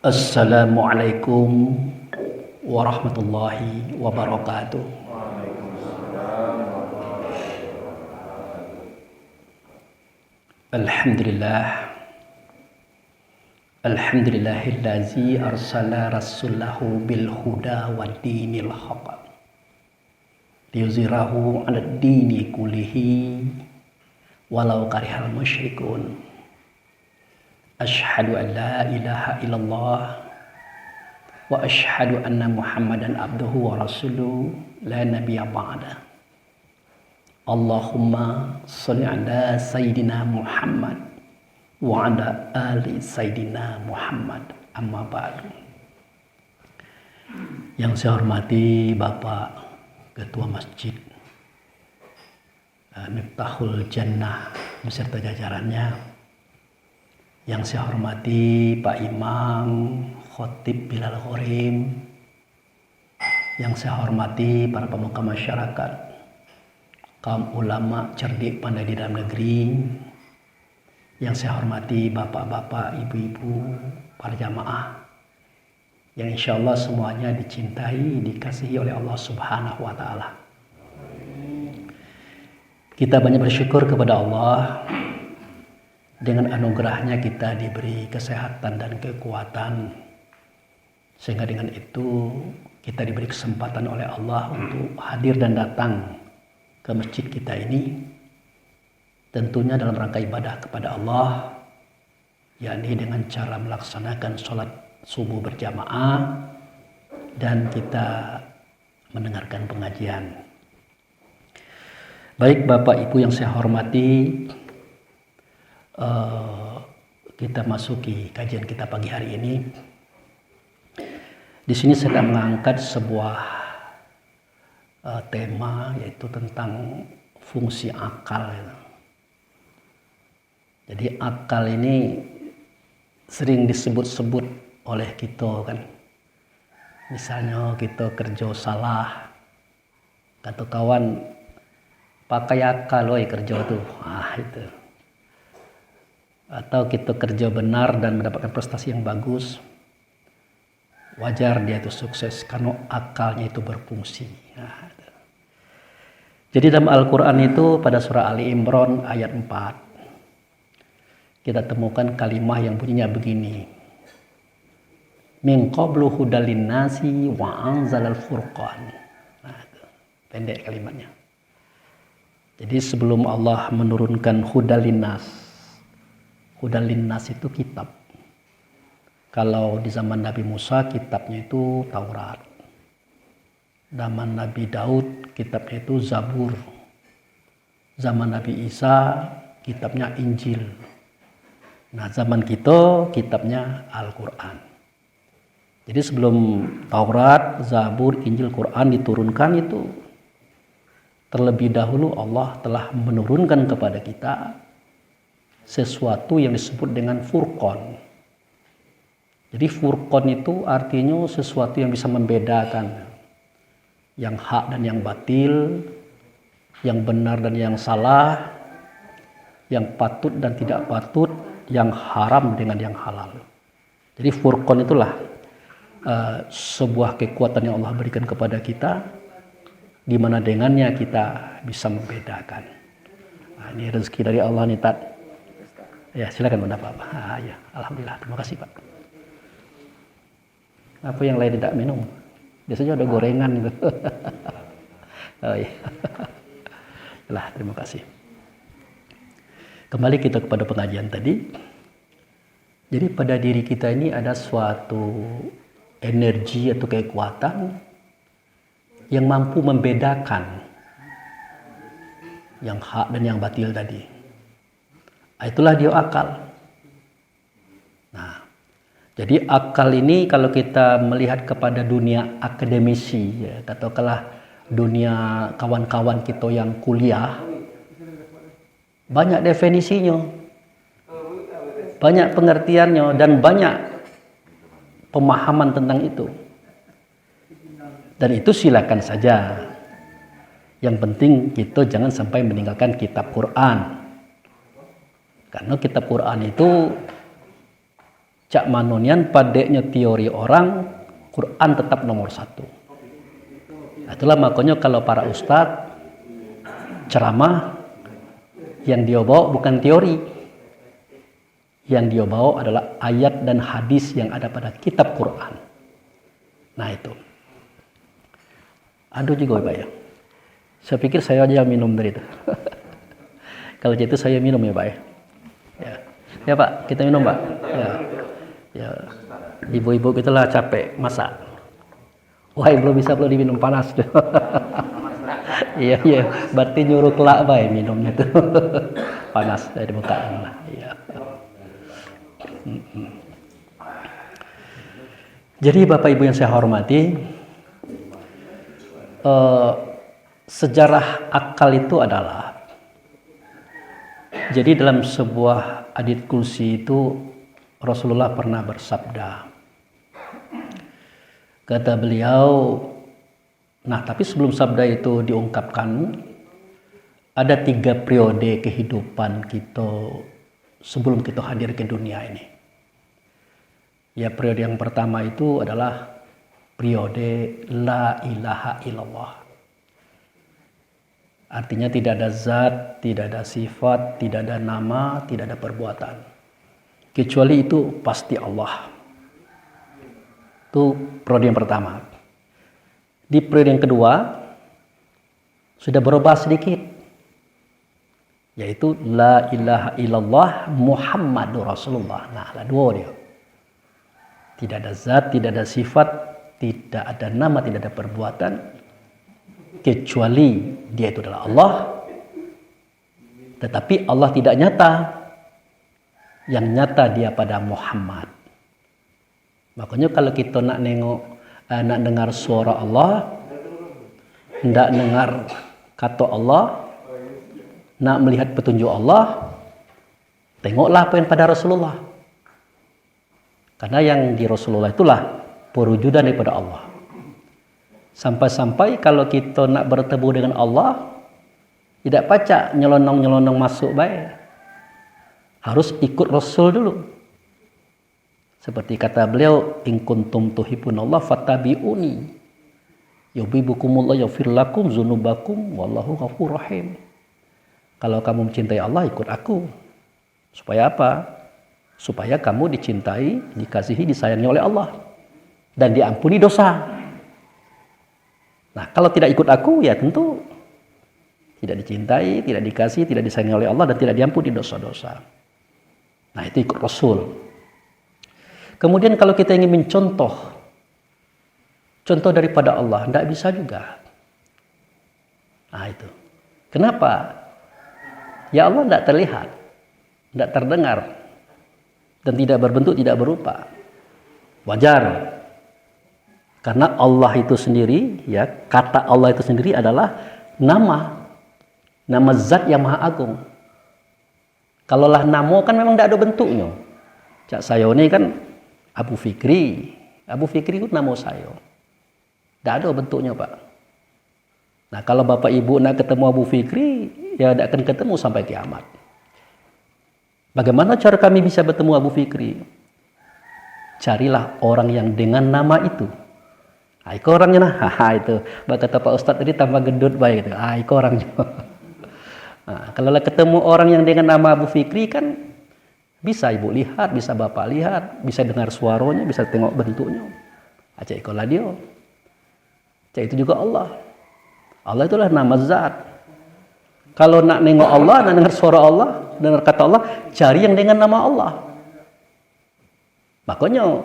Assalamualaikum warahmatullahi wabarakatuh. Alhamdulillah. Alhamdulillahillazi arsala rasulahu bil huda wa dinil haqq liyuzhirahu 'alad dini kullihi walau karihal musyrikun. Asyhadu an la ilaha illallah wa asyhadu anna Muhammadan abduhu wa rasuluhu la nabiyya ba'da. Allahumma sholli ala sayyidina Muhammad wa ala ali sayyidina Muhammad, amma ba'du. Yang saya hormati Bapak Ketua Masjid Miftahul Jannah beserta jajarannya. Yang saya hormati Pak Imam Khotib Bilal Ghorim. Yang saya hormati para pemuka masyarakat, kaum ulama cerdik pandai di dalam negeri. Yang saya hormati bapak-bapak, ibu-ibu, para jamaah yang insya Allah semuanya dicintai, dikasihi oleh Allah Subhanahu wa Ta'ala. Kita banyak bersyukur kepada Allah. Dengan anugerahnya kita diberi kesehatan dan kekuatan, sehingga dengan itu kita diberi kesempatan oleh Allah untuk hadir dan datang ke masjid kita ini, tentunya dalam rangka ibadah kepada Allah, yakni dengan cara melaksanakan sholat subuh berjamaah dan kita mendengarkan pengajian. Baik Bapak Ibu yang saya hormati, kita masuki kajian kita pagi hari ini. Di sini saya akan mengangkat sebuah tema, yaitu tentang fungsi akal. Jadi akal ini sering disebut-sebut oleh kita kan. Misalnya kita kerja salah, kata kawan, pakai akal woy kerja tuh. Itu. Atau kita kerja benar dan mendapatkan prestasi yang bagus, wajar dia itu sukses karena akalnya itu berfungsi. Jadi dalam Al-Quran itu pada surah Ali Imran ayat 4 kita temukan kalimat yang bunyinya begini: min qablu hudal linnasi wa anzalal furqan. Pendek kalimatnya. Jadi sebelum Allah menurunkan hudal linnas, hudal linnas itu kitab. Kalau di zaman Nabi Musa kitabnya itu Taurat. Zaman Nabi Daud kitabnya itu Zabur. Zaman Nabi Isa kitabnya Injil. Nah, zaman kita kitabnya Al-Quran. Jadi sebelum Taurat, Zabur, Injil, Quran diturunkan itu, terlebih dahulu Allah telah menurunkan kepada kita sesuatu yang disebut dengan furqan. Jadi furqan itu artinya sesuatu yang bisa membedakan yang hak dan yang batil, yang benar dan yang salah, yang patut dan tidak patut, yang haram dengan yang halal. Jadi furqan itulah sebuah kekuatan yang Allah berikan kepada kita, di mana dengannya kita bisa membedakan. Nah, ini rezeki dari Allah nih Tat. Ya, silakan mendapat apa? Ya, alhamdulillah, terima kasih Pak. Apa yang lain tidak minum? Biasanya ada gorengan gitu. Oh iya. Lah, terima kasih. Kembali kita kepada pengajian tadi. Jadi pada diri kita ini ada suatu energi atau kekuatan yang mampu membedakan yang hak dan yang batil tadi. Itulah dia akal. Nah, jadi akal ini kalau kita melihat kepada dunia akademisi, ya, katakanlah dunia kawan-kawan kita yang kuliah, banyak definisinya, banyak pengertiannya, dan banyak pemahaman tentang itu. Dan itu silakan saja. Yang penting kita jangan sampai meninggalkan kitab Quran. Karena kitab Quran itu Cak manonian padeknya teori orang, Quran tetap nomor satu. Itulah makanya kalau para ustadz ceramah, yang dia bawa bukan teori. Yang dia bawa adalah ayat dan hadis yang ada pada kitab Quran. Nah itu. Aduh juga Pak ya. Saya pikir saya aja yang minum dari itu. Kalau itu saya minum ya Pak ya. Ya Pak, kita minum Pak. Ya. Ibu-ibu kita lah capek masak. Wah, belum belum diminum panas tuh. Iya. Berarti nyuruh kelak Pak ya minumnya tuh. Panas dari bukaan lah. Iya. Jadi Bapak Ibu yang saya hormati, sejarah akal itu adalah, jadi dalam sebuah hadits qudsi itu Rasulullah pernah bersabda, kata beliau, nah tapi sebelum sabda itu diungkapkan, ada 3 periode kehidupan kita sebelum kita hadir ke dunia ini. Ya, periode yang pertama itu adalah periode la ilaha illallah. Artinya tidak ada zat, tidak ada sifat, tidak ada nama, tidak ada perbuatan. Kecuali itu pasti Allah. Itu periode yang pertama. Di periode yang kedua sudah berubah sedikit, yaitu la ilaha illallah Muhammadur Rasulullah. Nah, ada 2 dia. Tidak ada zat, tidak ada sifat, tidak ada nama, tidak ada perbuatan, kecuali dia itu adalah Allah. Tetapi Allah tidak nyata. Yang nyata dia pada Muhammad. Makanya kalau kita nak dengar suara Allah, nak dengar kata Allah, nak melihat petunjuk Allah, tengoklah apa yang pada Rasulullah. Karena yang di Rasulullah itulah perwujudan daripada Allah. Sampai-sampai kalau kita nak bertemu dengan Allah, tidak pacak nyelonong-nyelonong masuk baik. Harus ikut Rasul dulu. Seperti kata beliau, in kuntum tuhibbunallah fattabi'uni. Yuhibbukumullah yaghfir lakum dzunubakum wallahu ghafurur rahim. Kalau kamu mencintai Allah, ikut aku. Supaya apa? Supaya kamu dicintai, dikasihi, disayangi oleh Allah dan diampuni dosa. Nah, kalau tidak ikut aku, ya tentu tidak dicintai, tidak dikasihi, tidak disayangi oleh Allah dan tidak diampuni dosa-dosa. Nah, itu ikut Rasul. Kemudian kalau kita ingin mencontoh contoh daripada Allah, tidak bisa juga. Nah, itu. Kenapa? Ya Allah tidak terlihat, tidak terdengar, dan tidak berbentuk, tidak berupa. Wajar. Karena Allah itu sendiri, ya, kata Allah itu sendiri adalah nama zat yang maha agung. Kalaulah namo kan memang tidak ada bentuknya. Cak saya ini kan Abu Fikri itu nama saya. Tidak ada bentuknya Pak. Nah kalau Bapak Ibu nak ketemu Abu Fikri, ya tidak akan ketemu sampai kiamat. Bagaimana cara kami bisa bertemu Abu Fikri? Carilah orang yang dengan nama itu. Itu orangnya nah, itu. Kata Pak Ustadz tadi tambah gendut baik itu. Itu orangnya. Nah, kalau ketemu orang yang dengan nama Abu Fikri kan bisa Ibu lihat, bisa Bapak lihat, bisa dengar suaranya, bisa tengok bentuknya. Aja ikolah dia. Aja itu juga Allah. Allah itulah nama zat. Kalau nak nengok Allah, nak dengar suara Allah, dengar kata Allah, cari yang dengan nama Allah. Makanya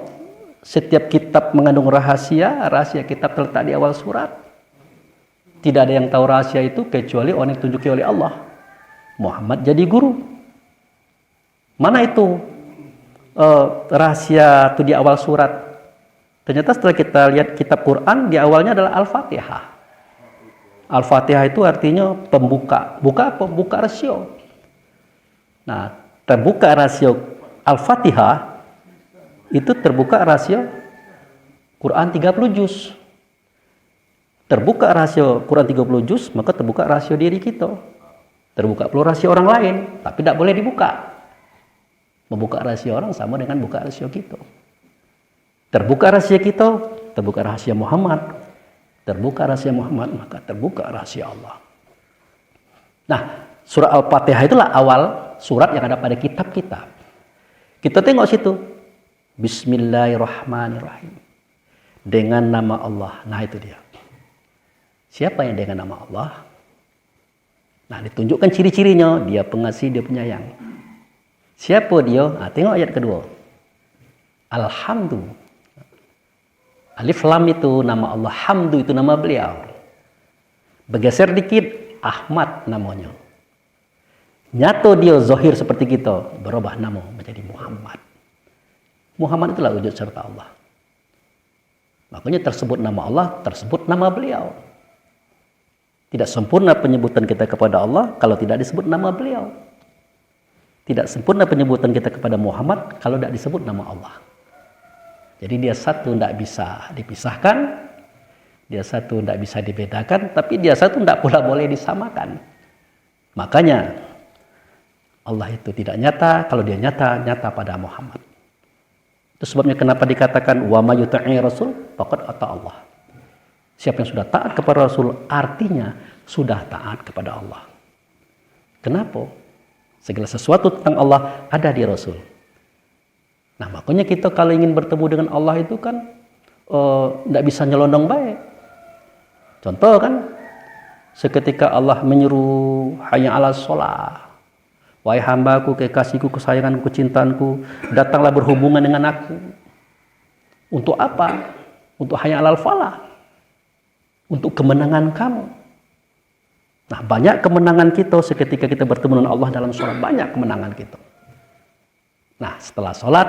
setiap kitab mengandung rahasia kitab terletak di awal surat. Tidak ada yang tahu rahasia itu kecuali orang yang ditunjuki oleh Allah. Muhammad jadi guru. Mana itu rahasia itu di awal surat? Ternyata setelah kita lihat kitab Quran, di awalnya adalah Al-Fatihah. Al-Fatihah itu artinya pembuka. Buka rasio. Nah, terbuka rasio Al-Fatihah itu terbuka rasio Quran 30 juz. Terbuka rasio Quran 30 juz, maka terbuka rasio diri kita. Terbuka pula rasio orang lain, tapi tidak boleh dibuka. Membuka rahasia orang sama dengan buka rahasia kita. Terbuka rahasia kita, terbuka rahasia Muhammad. Terbuka rahasia Muhammad, maka terbuka rahasia Allah. Nah, surah Al-Fatihah itulah awal surat yang ada pada kitab-kitab. Kita tengok situ. Bismillahirrahmanirrahim. Dengan nama Allah. Nah, itu dia. Siapa yang dengan nama Allah? Nah, ditunjukkan ciri-cirinya. Dia pengasih, dia penyayang. Siapa dia? Nah, tengok ayat kedua. Alhamdulillah. Alif lam itu nama Allah, hamdu itu nama beliau. Bergeser dikit, Ahmad namanya. Nyata dia zahir seperti kita, berubah nama menjadi Muhammad. Muhammad itulah wujud serta Allah. Makanya tersebut nama Allah, tersebut nama beliau. Tidak sempurna penyebutan kita kepada Allah kalau tidak disebut nama beliau. Tidak sempurna penyebutan kita kepada Muhammad kalau tidak disebut nama Allah. Jadi dia satu tidak bisa dipisahkan, dia satu tidak bisa dibedakan, tapi dia satu tidak pula boleh disamakan. Makanya Allah itu tidak nyata, kalau dia nyata, nyata pada Muhammad. Itu sebabnya kenapa dikatakan wa may yuti'i rasul faqad ata Allah. Siapa yang sudah taat kepada Rasul artinya sudah taat kepada Allah. Kenapa? Segala sesuatu tentang Allah ada di Rasul. Nah, makanya kita kalau ingin bertemu dengan Allah itu kan tidak bisa nyelondong baik. Contoh kan, seketika Allah menyeru hayya 'alas shalah. Wahai hambaku, kekasihku, kesayanganku, kecintaanku, datanglah berhubungan dengan aku. Untuk apa? Untuk hayya 'alal falah. Untuk kemenangan kamu. Nah, banyak kemenangan kita seketika kita bertemu dengan Allah dalam sholat. Banyak kemenangan kita. Nah, setelah sholat,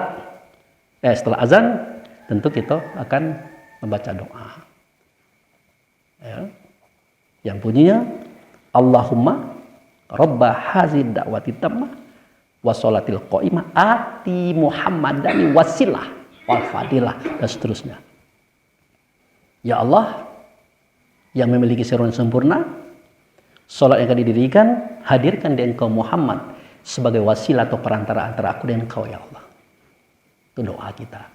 setelah azan, tentu kita akan membaca doa. Ya. Yang bunyinya, Allahumma Rabba hazid da'wati tammah wa sholatil qa'imah ati Muhammadani wasilah wal fadilah dan seterusnya. Ya Allah, yang memiliki seruan sempurna, sholat yang akan didirikan, hadirkan di engkau Muhammad sebagai wasilah atau perantara antara aku dan engkau, ya Allah. Itu doa kita.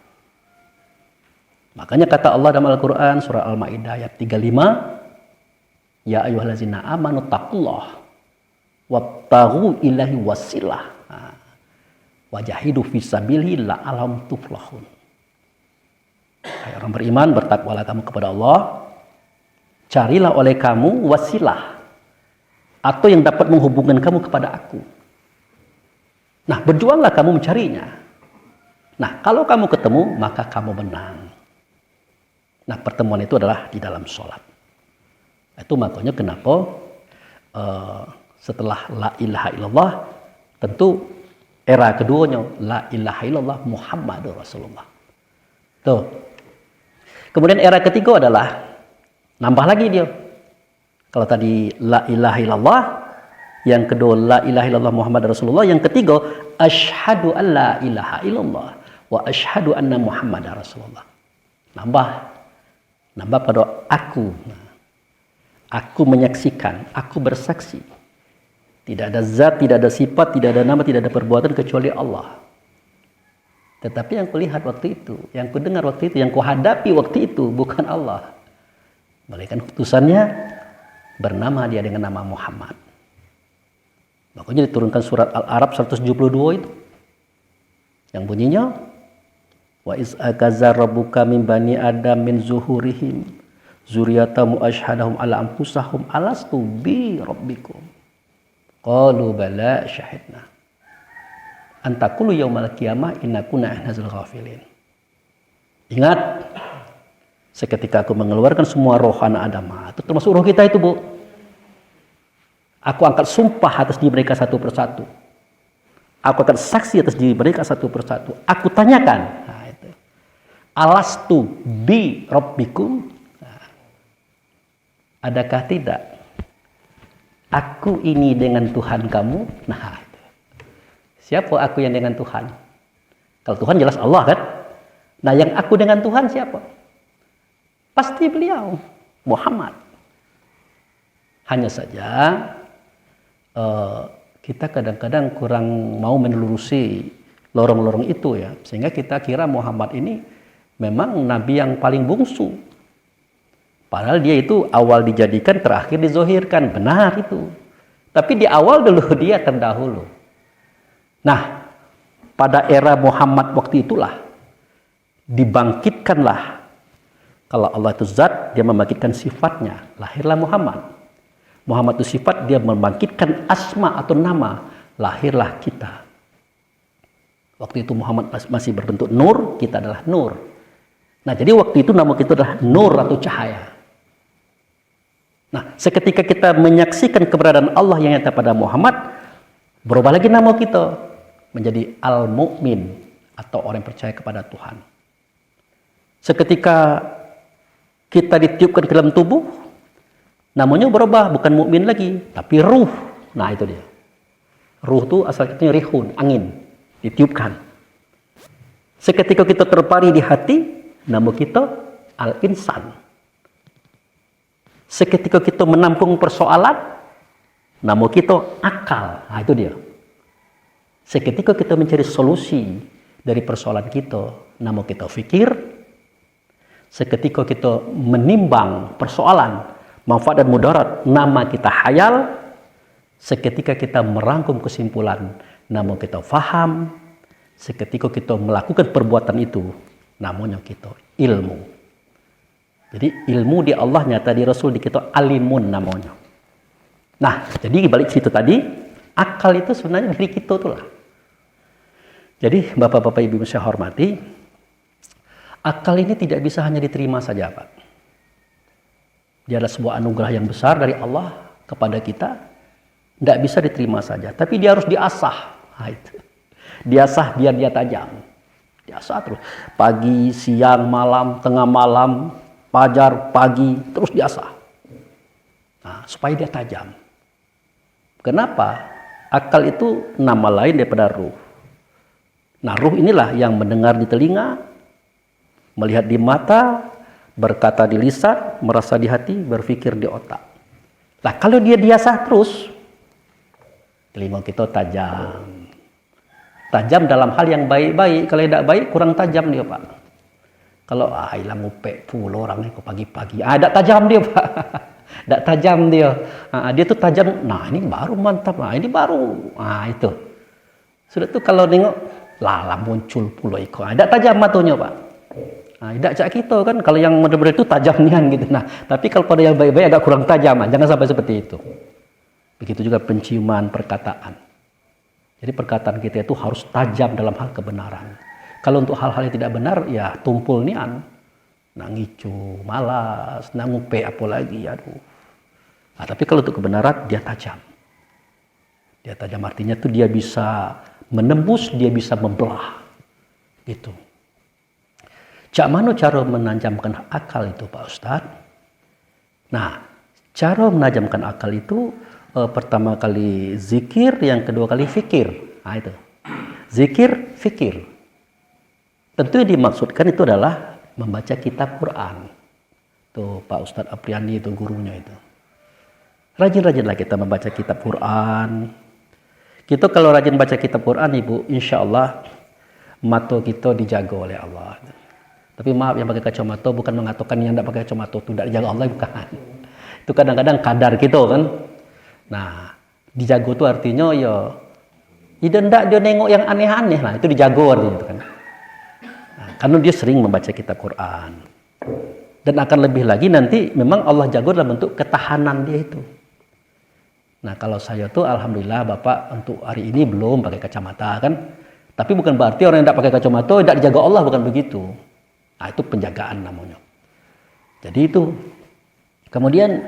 Makanya kata Allah dalam Al-Quran, surah Al-Ma'idah ayat 35, ya ayyuhallazina amanu taqullah wabtaghu ilahi wasilah wajahidu fisabilihi la'alam tuflahun. Hai orang beriman, bertakwalah kamu kepada Allah, carilah oleh kamu wasilah atau yang dapat menghubungkan kamu kepada aku. Nah, berjuanglah kamu mencarinya. Nah, kalau kamu ketemu, maka kamu menang. Nah, pertemuan itu adalah di dalam sholat. Itu makanya kenapa setelah la ilaha illallah, tentu era keduanya la ilaha illallah Muhammadur Rasulullah. Tuh. Kemudian era ketiga adalah nambah lagi dia. Kalau tadi la ilaha illallah, yang kedua la ilaha illallah Muhammad Rasulullah, yang ketiga asyhadu an la ilaha illallah wa asyhadu anna Muhammadar Rasulullah. Nambah pada aku. Aku menyaksikan, aku bersaksi. Tidak ada zat, tidak ada sifat, tidak ada nama, tidak ada perbuatan kecuali Allah. Tetapi yang kulihat waktu itu, yang kudengar waktu itu, yang kuhadapi waktu itu bukan Allah. Malaikat utusannya bernama dia dengan nama Muhammad. Makanya diturunkan surat Al-A'raf 172 itu. Yang bunyinya wa iz akaza rabbuka min bani adam min zuhurihim zuriyatamu ashhadahum ala anfusahum alastu bi rabbikum qalu bala syahidna antakulu yaumal qiyamah inna kunna anhazal ghafilin. Ingat seketika aku mengeluarkan semua roh anak Adam, itu termasuk roh kita itu, Bu. Aku angkat sumpah atas diri mereka satu persatu. Aku akan saksi atas diri mereka satu persatu. Aku tanyakan, nah itu, alastu bi rabbikum, nah, adakah tidak aku ini dengan Tuhan kamu? Nah itu. Siapa aku yang dengan Tuhan? Kalau Tuhan jelas Allah kan. Nah yang aku dengan Tuhan siapa? Pasti beliau Muhammad. Hanya saja kita kadang-kadang kurang mau menelurusi lorong-lorong itu ya. Sehingga kita kira Muhammad ini memang nabi yang paling bungsu. Padahal dia itu awal dijadikan, terakhir dizohirkan. Benar itu. Tapi di awal dulu dia terdahulu. Nah, pada era Muhammad waktu itulah dibangkitkanlah. Kalau Allah itu zat, dia membangkitkan sifatnya. Lahirlah Muhammad. Muhammad itu sifat, dia membangkitkan asma atau nama. Lahirlah kita. Waktu itu Muhammad masih berbentuk nur, kita adalah nur. Nah, jadi waktu itu nama kita adalah nur atau cahaya. Nah, seketika kita menyaksikan keberadaan Allah yang nyata pada Muhammad, berubah lagi nama kita menjadi Al-Mu'min atau orang yang percaya kepada Tuhan. Seketika kita ditiupkan ke dalam tubuh, namanya berubah, bukan mukmin lagi, tapi ruh. Nah, itu dia. Ruh itu asal katanya rihun, angin, ditiupkan. Seketika kita terpari di hati, nama kita Al-Insan. Seketika kita menampung persoalan, nama kita akal. Nah, itu dia. Seketika kita mencari solusi dari persoalan kita, nama kita fikir. Seketika kita menimbang persoalan, manfaat dan mudarat, nama kita hayal. Seketika kita merangkum kesimpulan, nama kita faham. Seketika kita melakukan perbuatan itu, namanya kita ilmu. Jadi ilmu di Allah nyata, di Rasul di kita alimun namanya. Nah, jadi balik situ tadi, akal itu sebenarnya dari kita itulah. Jadi Bapak-bapak Ibu yang saya hormati, akal ini tidak bisa hanya diterima saja, Pak. Dia adalah sebuah anugerah yang besar dari Allah kepada kita. Tidak bisa diterima saja, tapi dia harus diasah. Nah, itu. Diasah biar dia tajam. Diasah terus. Pagi, siang, malam, tengah malam, fajar, pagi, terus diasah. Nah, supaya dia tajam. Kenapa? Akal itu nama lain daripada ruh. Nah, ruh inilah yang mendengar di telinga, melihat di mata, berkata di lisan, merasa di hati, berpikir di otak. Nah, kalau dia diasah terus, telinga kita tajam. Tajam dalam hal yang baik-baik. Kalau tidak baik, kurang tajam dia, Pak. Kalau hilang ngupek pulau orangnya ke pagi-pagi, tidak tajam dia, Pak. Tidak tajam dia. Dia tuh tajam. Nah, ini baru mantap. Nah, ini baru. Nah, itu. Sudah tuh kalau nengok, lala muncul pulau ikut. Tidak tajam matanya, Pak. Nah, tidak cak kita kan. Kalau yang benar-benar itu tajam nian gitu. Nah, tapi kalau pada yang baik-baik agak kurang tajam. Jangan sampai seperti itu. Begitu juga penciuman, perkataan. Jadi perkataan kita itu harus tajam dalam hal kebenaran. Kalau untuk hal-hal yang tidak benar, ya tumpul nian. Nangicu, malas, nangupe apa lagi, aduh. Nah, tapi kalau untuk kebenaran, dia tajam. Dia tajam artinya tuh dia bisa menembus, dia bisa membelah. Gitu. Cak mana cara menajamkan akal itu, Pak Ustadz? Nah, cara menajamkan akal itu, pertama kali zikir, yang kedua kali fikir. Nah, itu. Zikir, fikir. Tentu yang dimaksudkan itu adalah membaca kitab Quran. Tuh Pak Ustadz Apriani itu gurunya itu. Rajin-rajinlah kita membaca kitab Quran. Kita kalau rajin baca kitab Quran, Ibu, insya Allah mata kita dijaga oleh Allah. Tapi maaf, yang pakai kacamata bukan mengatakan yang tidak pakai kacamata itu tidak dijaga Allah, bukan. Itu kadang-kadang kadar kita kan. Nah, dijaga itu artinya ya tidak dia nengok yang aneh-aneh lah, itu dijaga artinya itu kan. Nah, karena dia sering membaca kitab Quran. Dan akan lebih lagi nanti memang Allah jaga dalam bentuk ketahanan dia itu. Nah, kalau saya tuh alhamdulillah Bapak untuk hari ini belum pakai kacamata kan. Tapi bukan berarti orang yang tidak pakai kacamata tidak dijaga Allah, bukan begitu. Nah, itu penjagaan namanya. Jadi itu. Kemudian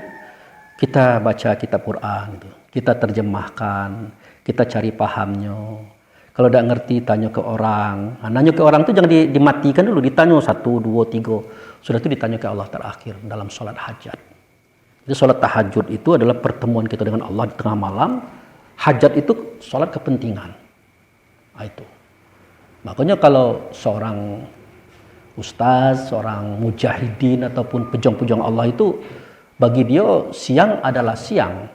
kita baca kitab Quran, gitu. Kita terjemahkan, kita cari pahamnya. Kalau tidak ngerti, tanya ke orang. Nah, nanya ke orang itu jangan dimatikan dulu, ditanya 1, 2, 3. Sudah itu ditanya ke Allah terakhir dalam sholat hajat. Jadi sholat tahajud itu adalah pertemuan kita dengan Allah di tengah malam. Hajat itu sholat kepentingan. Nah, itu. Makanya kalau seorang ustaz, seorang mujahidin ataupun pejuang-pejuang Allah itu, bagi dia siang adalah siang.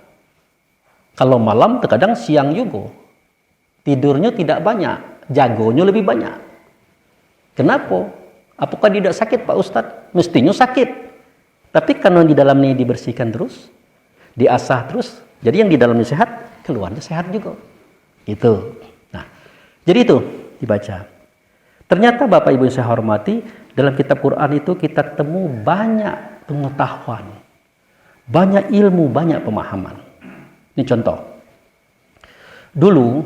Kalau malam terkadang siang juga. Tidurnya tidak banyak. jagonya lebih banyak. Kenapa? Apakah dia tidak sakit Pak Ustadz? Mestinya sakit. Tapi karena di dalamnya dibersihkan terus, diasah terus, jadi yang di dalamnya sehat, keluarnya sehat juga. Itu. Nah, jadi itu dibaca. Ternyata Bapak Ibu yang saya hormati, dalam kitab Quran itu kita temu banyak pengetahuan, banyak ilmu, banyak pemahaman. Ini contoh. Dulu,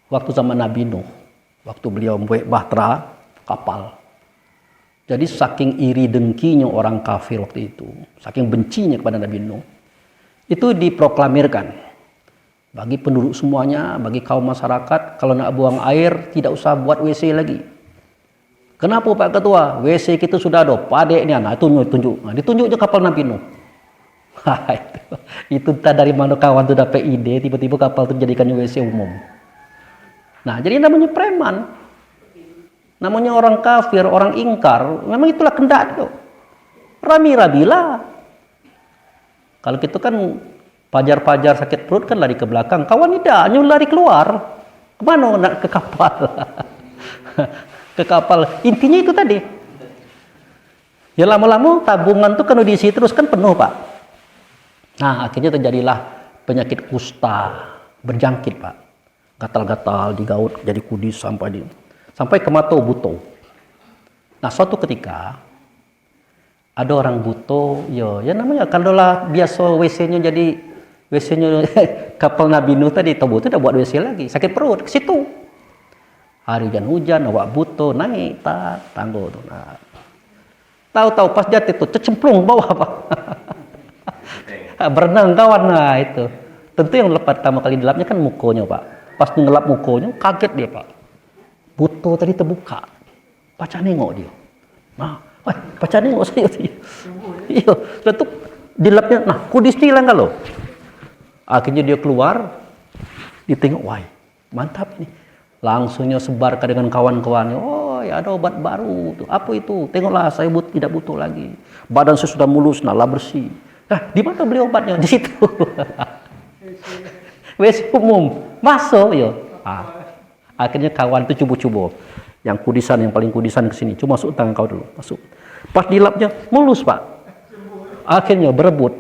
waktu zaman Nabi Nuh, waktu beliau membuat bahtera, kapal. Jadi saking iri dengkinya orang kafir waktu itu, saking bencinya kepada Nabi Nuh, itu diproklamirkan bagi penduduk semuanya, bagi kaum masyarakat, kalau nak buang air tidak usah buat WC lagi. Kenapa Pak Ketua? WC kita sudah ada, padek ni anak, tunjuk. Nah, ditunjuknya kapal Nabi Nuh. itu entah dari mana kawan tu dapat ide, tiba-tiba kapal itu jadikannya WC umum. Nah, jadi namanya preman, namanya orang kafir, orang ingkar, memang itulah kehendak itu. Rami-rabilah. Kalau kita kan pajar-pajar sakit perut kan lari ke belakang, kawan tidak, hanya lari keluar. Kemana nak ke kapal? Ke kapal. Intinya itu tadi. Ya lama-lama tabungan tuh kalau diisi terus kan penuh Pak. Nah akhirnya terjadilah penyakit kusta berjangkit Pak. Gatal-gatal digaut jadi kudis sampai ke mata buto. Nah suatu ketika ada orang buto, ya namanya kalau lah biasa WC-nya jadi WC-nya kapal Nabi Nuh tadi, tahu buto udah buat WC lagi, sakit perut ke situ. Hari hujan awak buto naik tangga tuh. Nah, tahu-tahu pas jatuh tuh cecemplung bawah Pak. Berenang kawan, nah itu. Tentu yang pertama kali dilapnya kan mukonya Pak. Pas ngelap mukonya kaget dia Pak. Buto tadi terbuka. Pacar nengok dia. Nah, pacar nengok saya. Iya, letuk dilapnya. Nah, kudis ni lah kalau. Akhirnya dia keluar, ditengok, wah, mantap ini. Langsungnya sebarkan dengan kawan-kawannya. Oh, ya ada obat baru. Apa itu? Tengoklah, saya tidak butuh lagi. Badan saya sudah mulus, nalar bersih. Nah, di mana beli obatnya? Di situ. WC umum. Masuk, ya. Akhirnya kawan itu cubu-cubu. Yang kudisan, yang paling kudisan ke sini. Cuma masuk tangan kau dulu. Masuk. Pas dilapnya, mulus, Pak. Akhirnya berebut.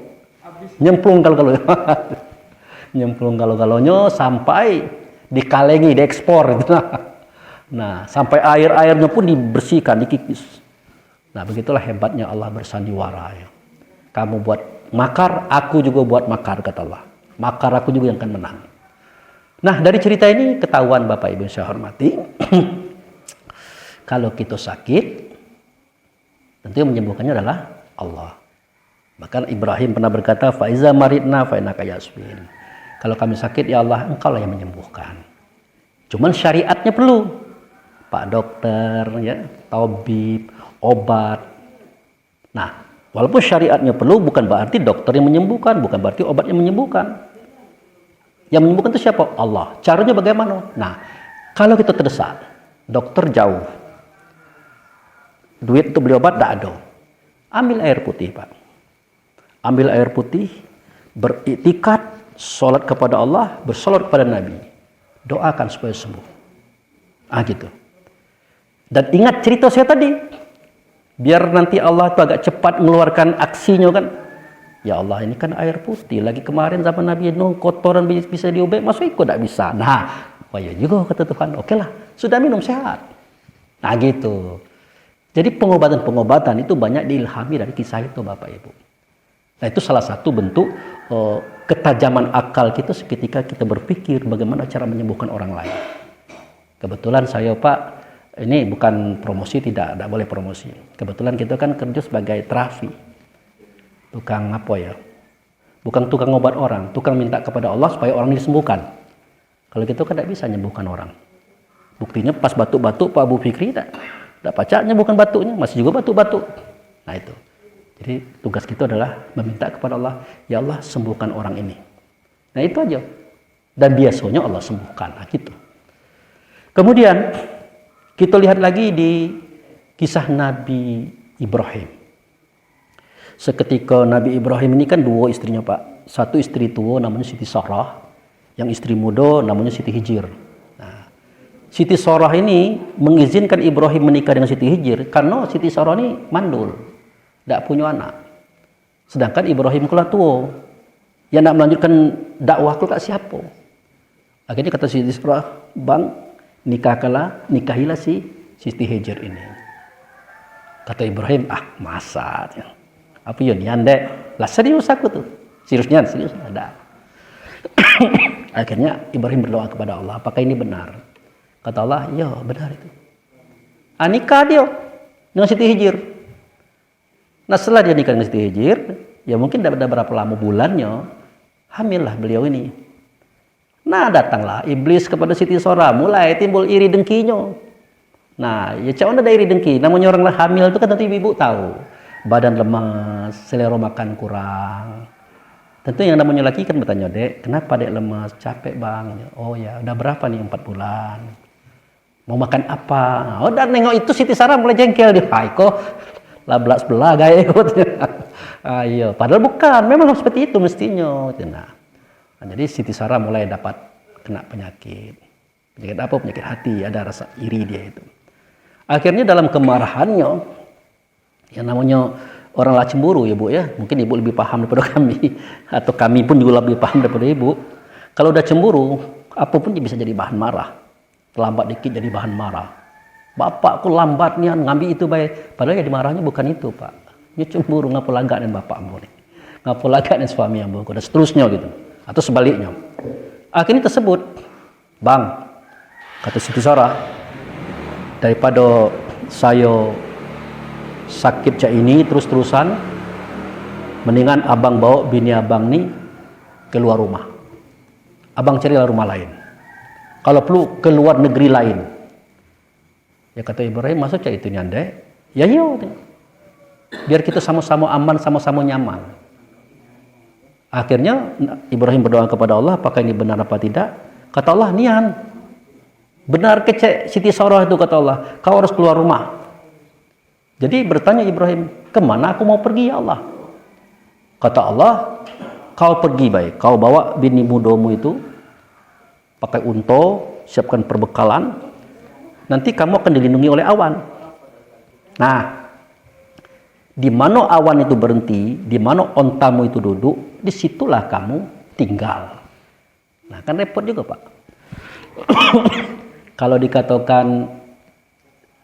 Nyemplung kalau nyemplung kalau-galonnya sampai dikalengi, diekspor. Nah, sampai air-airnya pun dibersihkan, dikikis. Nah, begitulah hebatnya Allah bersandiwara. Ya. Kamu buat makar, aku juga buat makar, kata Allah. Makar aku juga yang akan menang. Nah, dari cerita ini ketahuan Bapak Ibu yang saya hormati. Kalau kita sakit, tentu yang menyembuhkannya adalah Allah. Bahkan Ibrahim pernah berkata, Faiza maridna fainaka yasfin. Kalau kami sakit, ya Allah, engkau lah yang menyembuhkan. Cuman syariatnya perlu. Pak dokter, ya, tabib, obat. Nah, walaupun syariatnya perlu, bukan berarti dokter yang menyembuhkan, bukan berarti obat yang menyembuhkan. Yang menyembuhkan itu siapa? Allah. Caranya bagaimana? Nah, kalau kita terdesak, dokter jauh, duit untuk beli obat tidak ada. Ambil air putih, Pak. Ambil air putih, beriktikad, sholat kepada Allah, bersolat kepada Nabi. Doakan supaya sembuh. Gitu. Dan ingat cerita saya tadi. Biar nanti Allah itu agak cepat mengeluarkan aksinya kan. Ya Allah, ini kan air putih. Lagi kemarin zaman Nabi Nuh, kotoran bisa diubah, masuk ikut tidak bisa. Nah, ya juga kata Tuhan. Oke lah, sudah minum sehat. Nah gitu. Jadi pengobatan-pengobatan itu banyak diilhami dari kisah itu Bapak Ibu. Nah itu salah satu bentuk ketajaman akal kita seketika kita berpikir bagaimana cara menyembuhkan orang lain. Kebetulan saya Pak, ini bukan promosi, tidak boleh promosi. Kebetulan kita kan kerja sebagai terapi. Tukang apa ya? Bukan tukang obat orang, tukang minta kepada Allah supaya orang disembuhkan. Kalau gitu kan tidak bisa menyembuhkan orang. Buktinya pas batuk-batuk Pak Abu Fikri tidak pacaknya bukan batuknya, masih juga batuk-batuk. Nah itu. Jadi tugas kita adalah meminta kepada Allah, ya Allah sembuhkan orang ini. Nah itu aja. Dan biasanya Allah sembuhkan. Nah gitu. Kemudian kita lihat lagi di kisah Nabi Ibrahim. Seketika Nabi Ibrahim ini kan dua istrinya Pak. Satu istri tua namanya Siti Sarah, yang istri muda namanya Siti Hijir. Nah, Siti Sorah ini mengizinkan Ibrahim menikah dengan Siti Hijir karena Siti Sorah ini mandul, tidak punya anak. Sedangkan Ibrahim kula tua, yang nak melanjutkan dakwah kula siapa? Akhirnya kata Siti Sorah, bang, nikahilah si Siti Hijir ini. Kata Ibrahim, masa? Apa ya nyandek? Lah serius aku tuh, serius ada. Akhirnya Ibrahim berdoa kepada Allah, apakah ini benar? Kata Allah, ya benar itu. Nikah dia dengan Siti Hijir. Nah setelah dia nikah dengan Siti Hijir, ya mungkin tidak ada berapa lama bulannya, hamillah beliau ini. Nah datanglah iblis kepada Siti Sorah, mulai timbul iri dengkinya. Nah ya cak mana ada iri dengki, namanya orang hamil itu kan tentu ibu tahu. Badan lemas, selera makan kurang. Tentu yang namanya laki kan bertanya, dek, kenapa dek lemas, capek bang? Oh ya, udah berapa nih 4 bulan? Mau makan apa? Oh, dan nengok itu Siti Sorah mulai jengkel dia. Hai kok, lablas belah gaya ikut. Ayo, padahal bukan, memang seperti itu mestinya. Nah, jadi Siti Sorah mulai dapat kena penyakit. Penyakit apa? Penyakit hati, ada rasa iri dia itu. Akhirnya dalam kemarahannya, yang namanya orang lah cemburu ya bu ya, mungkin ibu lebih paham daripada kami, atau kami pun juga lebih paham daripada ibu. Kalau udah cemburu, apapun bisa jadi bahan marah. Lambat dikit jadi bahan marah. Bapak kok lambat nih ngambil itu baik. Padahal ya dimarahnya bukan itu pak. Dia cemburu ngapa lagak dengan bapak ambo nih. Ngapa lagak dengan suami ambo dan seterusnya gitu. Atau sebaliknya. Akhirnya tersebut, bang, kata Siti Sorah, daripada saya sakit cak ini terus-terusan, mendingan abang bawa bini abang nih keluar rumah. Abang carilah rumah lain. Kalau perlu keluar negeri lain. Ya kata Ibrahim, maksudnya itu nyandai? Ya iya. Biar kita sama-sama aman, sama-sama nyaman. Akhirnya Ibrahim berdoa kepada Allah, apakah ini benar apa tidak? Kata Allah, nian. Benar kecek Siti Sorah itu kata Allah, kau harus keluar rumah. Jadi bertanya Ibrahim, kemana aku mau pergi ya Allah? Kata Allah, kau pergi baik, kau bawa bini mudamu itu, pakai unta, siapkan perbekalan, nanti kamu akan dilindungi oleh awan. Nah, di mana awan itu berhenti, di mana ontamu itu duduk, disitulah kamu tinggal. Nah, kan repot juga pak. Kalau dikatakan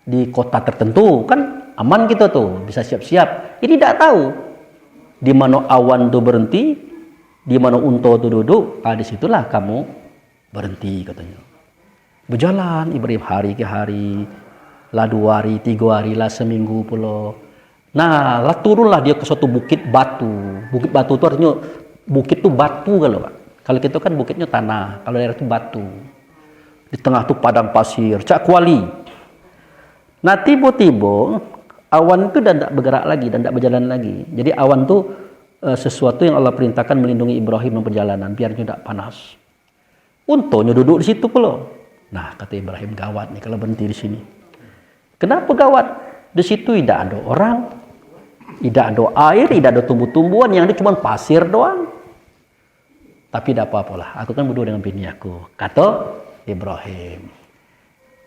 di kota tertentu, kan aman kita tuh, bisa siap-siap. Ini tidak tahu di mana awan itu berhenti, di mana unta itu duduk, disitulah kamu berhenti katanya. Berjalan Ibrahim hari ke hari, lah 2 hari, 3 hari, lah seminggu pula. Nah, lah turunlah dia ke suatu bukit batu. Bukit batu itu artinya bukit itu batu kalau pak. Kalau kita kan bukitnya tanah, kalau daerah itu batu. Di tengah itu padang pasir, cak kuali. Nah tiba-tiba awan itu dan tidak bergerak lagi dan tidak berjalan lagi. Jadi awan itu sesuatu yang Allah perintahkan melindungi Ibrahim dalam perjalanan biar tidak panas. Untanya duduk di situ pula. Nah, kata Ibrahim, gawat nih kalau berhenti di sini. Kenapa gawat? Di situ tidak ada orang, tidak ada air, tidak ada tumbuh-tumbuhan, yang ada cuma pasir doang. Tapi tidak apa-apalah, aku kan berdua dengan bini aku. Kata Ibrahim.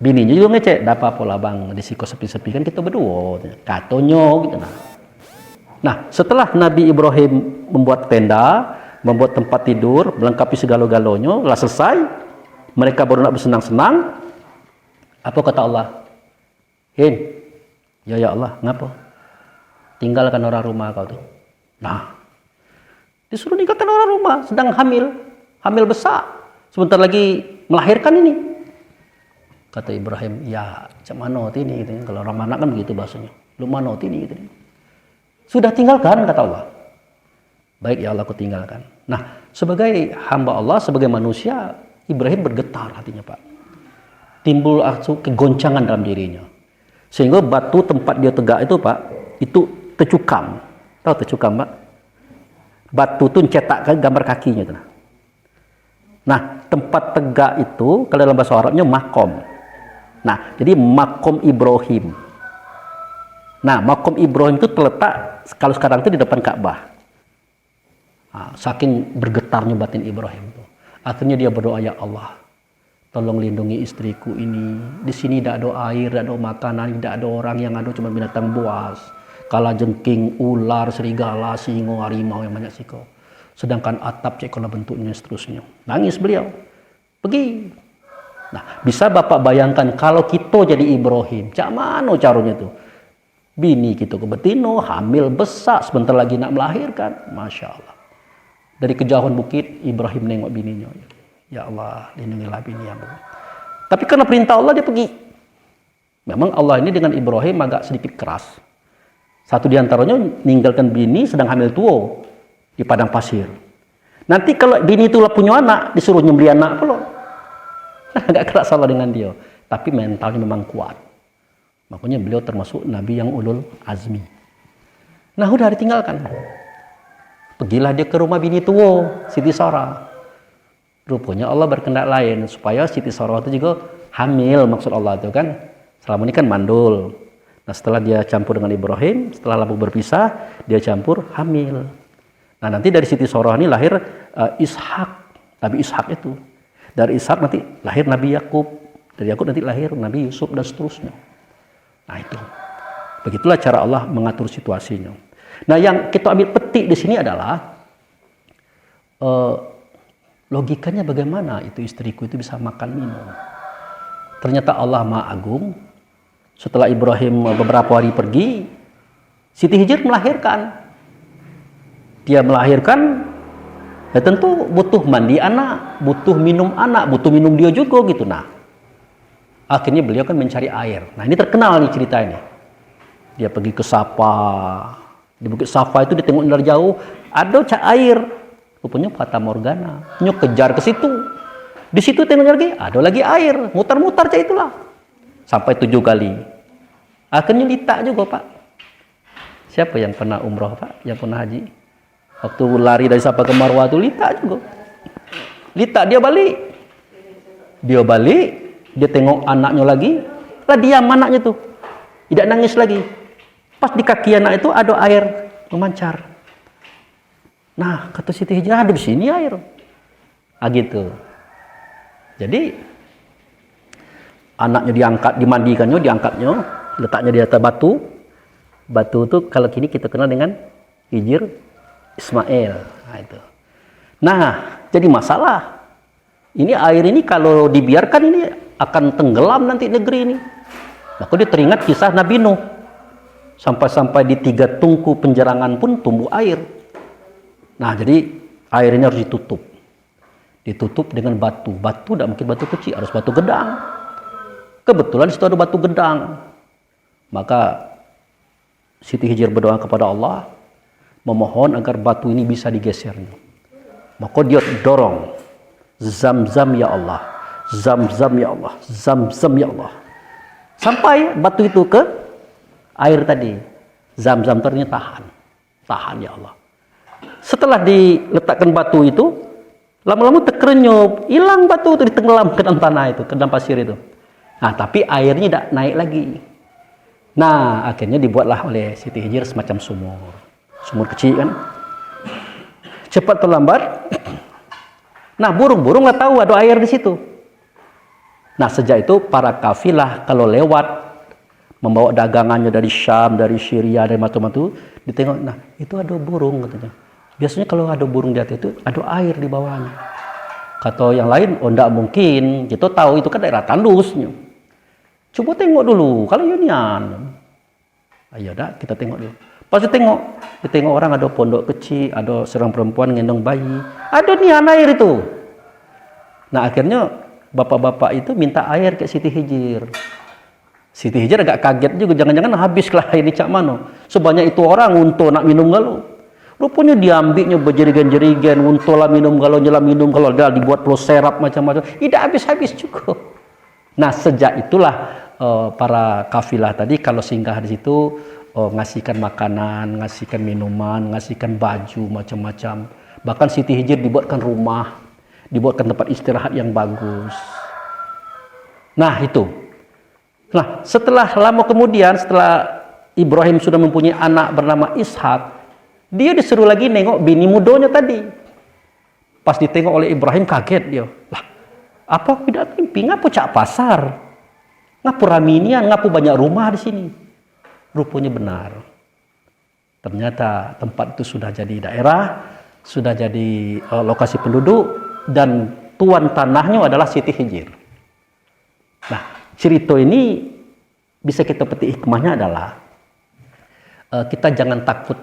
Bininya juga ngecek, tidak apa-apalah bang, di situ sepi-sepi kan kita berdua. Katanya gitu. Nah, setelah Nabi Ibrahim membuat tenda, membuat tempat tidur, melengkapi segala-galanya, lah selesai, mereka baru nak bersenang-senang. Apa kata Allah? Ya Allah, ngapa? Tinggalkan orang rumah kau tuh. Nah, disuruh tinggalkan orang rumah, sedang hamil besar, sebentar lagi melahirkan ini. Kata Ibrahim, ya, cak mana ini? Gitu. Kalau orang anak kan begitu bahasanya. Lu mana ini? Gitu. Sudah tinggalkan, kata Allah. Baik ya Allah, aku tinggalkan. Nah, sebagai hamba Allah, sebagai manusia, Ibrahim bergetar hatinya pak. Timbul kegoncangan dalam dirinya. Sehingga batu tempat dia tegak itu pak, itu tercukam. Tahu tercukam pak? Batu itu cetak gambar kakinya. Itu. Nah, tempat tegak itu, kalau dalam bahasa Arabnya makom. Nah, jadi makom Ibrahim. Nah, makom Ibrahim itu terletak, kalau sekarang itu di depan Ka'bah. Nah, saking bergetarnya batin Ibrahim itu. Akhirnya dia berdoa, ya Allah, tolong lindungi istriku ini. Di sini tidak ada air, tidak ada makanan, tidak ada orang, yang ada cuma binatang buas, kalajengking, ular, serigala, singo, harimau yang banyak siko. Sedangkan atap cek kalau bentuknya seterusnya. Nangis beliau. Pergi. Nah, bisa Bapak bayangkan kalau kita jadi Ibrahim, cak mana caranya tuh? Bini kita ke betino, hamil besar, sebentar lagi nak melahirkan. Masya Allah. Dari kejauhan bukit, Ibrahim nengok bininya. Ya Allah, lindungilah bini yang begitu. Tapi karena perintah Allah dia pergi. Memang Allah ini dengan Ibrahim agak sedikit keras. Satu diantaranya meninggalkan bini sedang hamil tua di padang pasir. Nanti kalau bini itu punya anak, disuruh nyembeli anak pula. Agak keras Allah dengan dia. Tapi mentalnya memang kuat. Makanya beliau termasuk Nabi yang ulul azmi. Nah udah ditinggalkan. Pergilah dia ke rumah bini tua, Siti Sarah. Rupanya Allah berkehendak lain supaya Siti Sarah itu juga hamil, maksud Allah itu kan. Selama ini kan mandul. Nah setelah dia campur dengan Ibrahim, setelah lama berpisah, dia campur hamil. Nah nanti dari Siti Sarah ini lahir Ishak, Nabi Ishak itu. Dari Ishak nanti lahir Nabi Yakub, dari Yakub nanti lahir Nabi Yusuf dan seterusnya. Nah itu, begitulah cara Allah mengatur situasinya. Nah yang kita ambil petik di sini adalah logikanya bagaimana itu istriku itu bisa makan minum. Ternyata Allah Maha Agung. Setelah Ibrahim beberapa hari pergi, Siti Hijr melahirkan. Dia melahirkan, ya tentu butuh mandi anak, butuh minum anak, butuh minum dia juga gitu. Nah, akhirnya beliau kan mencari air. Nah ini terkenal nih cerita ini. Dia pergi ke Safa. Di Bukit Safa itu ditengok dari jauh, ada cak air. Rupanya Fata Morgana. Nyok kejar ke situ. Di situ tengok lagi, ada lagi air. Mutar-mutar cak itulah. Sampai 7 kali. Akhirnya Lita juga Pak. Siapa yang pernah umroh Pak? Yang pernah haji? Waktu lari dari Safa ke Marwah itu Lita juga. Lita dia balik. Dia balik. Dia tengok anaknya lagi, lah diam anaknya tuh, tidak nangis lagi. Pas di kaki anak itu ada air memancar. Nah kata Siti Hijrah, ada di sini air. Ah gitu. Jadi anaknya diangkat, dimandikannya, diangkatnya, letaknya di atas batu. Batu itu kalau kini kita kenal dengan Hijr Ismail. Nah itu. Nah jadi masalah. Ini air ini kalau dibiarkan ini akan tenggelam nanti negeri ini. Maka dia teringat kisah Nabi Nuh. Sampai-sampai di 3 tungku penjerangan pun tumbuh air. Nah jadi air ini harus ditutup. Ditutup dengan batu. Batu tidak mungkin batu kecil, harus batu gedang. Kebetulan di situ ada batu gedang. Maka Siti Hijr berdoa kepada Allah, memohon agar batu ini bisa digesernya. Maka dia dorong, Zam-zam ya Allah, Zam-zam ya Allah, Zam-zam ya Allah. Sampai batu itu ke air tadi. Zam-zam ternyata tahan ya Allah. Setelah diletakkan batu itu, lama-lama terkerenyup, hilang batu itu, ditenggelam ke dalam tanah itu, ke dalam pasir itu. Nah tapi airnya tidak naik lagi. Nah akhirnya dibuatlah oleh Siti Hijr semacam sumur kecil kan. Cepat atau lambat, nah burung-burung nggak tahu ada air di situ. Nah sejak itu para kafilah kalau lewat membawa dagangannya dari Syam, dari Syria, dari macam-macam, ditengok, nah itu ada burung katanya. Biasanya kalau ada burung di atas itu ada air di bawahnya. Kata yang lain, oh enggak mungkin, kita tahu itu kan daerah tandusnya. Coba tengok dulu, kalau unian. Ayo dah kita tengok dulu. Pas ditengok orang ada pondok kecil, ada seorang perempuan ngendong bayi, ada nih air itu. Nah akhirnya bapak-bapak itu minta air ke Siti Hijr. Siti Hijr agak kaget juga, jangan-jangan habislah ini cak mano. Sebanyak itu orang untuk nak minum galau. Rupanya diambilnya berjerigen-jerigen, untuk lah minum galau, dah dibuat pulau serap macam-macam. Tidak habis-habis juga. Nah sejak itulah para kafilah tadi kalau singgah di situ, ngasihkan makanan, ngasihkan minuman, ngasihkan baju macam-macam. Bahkan Siti Hijr dibuatkan rumah, dibuatkan tempat istirahat yang bagus. Nah itu. Nah setelah lama kemudian, setelah Ibrahim sudah mempunyai anak bernama Ishak, dia disuruh lagi nengok bini mudanya tadi. Pas ditengok oleh Ibrahim kaget dia. Lah Apa aku tidak mimpi? Ngapu cak pasar? Ngapu raminian? Ngapu banyak rumah di sini? Rupanya benar. Ternyata tempat itu sudah jadi daerah, sudah jadi lokasi penduduk, dan tuan tanahnya adalah Siti Hijir. Nah, cerita ini bisa kita petik hikmahnya adalah kita jangan takut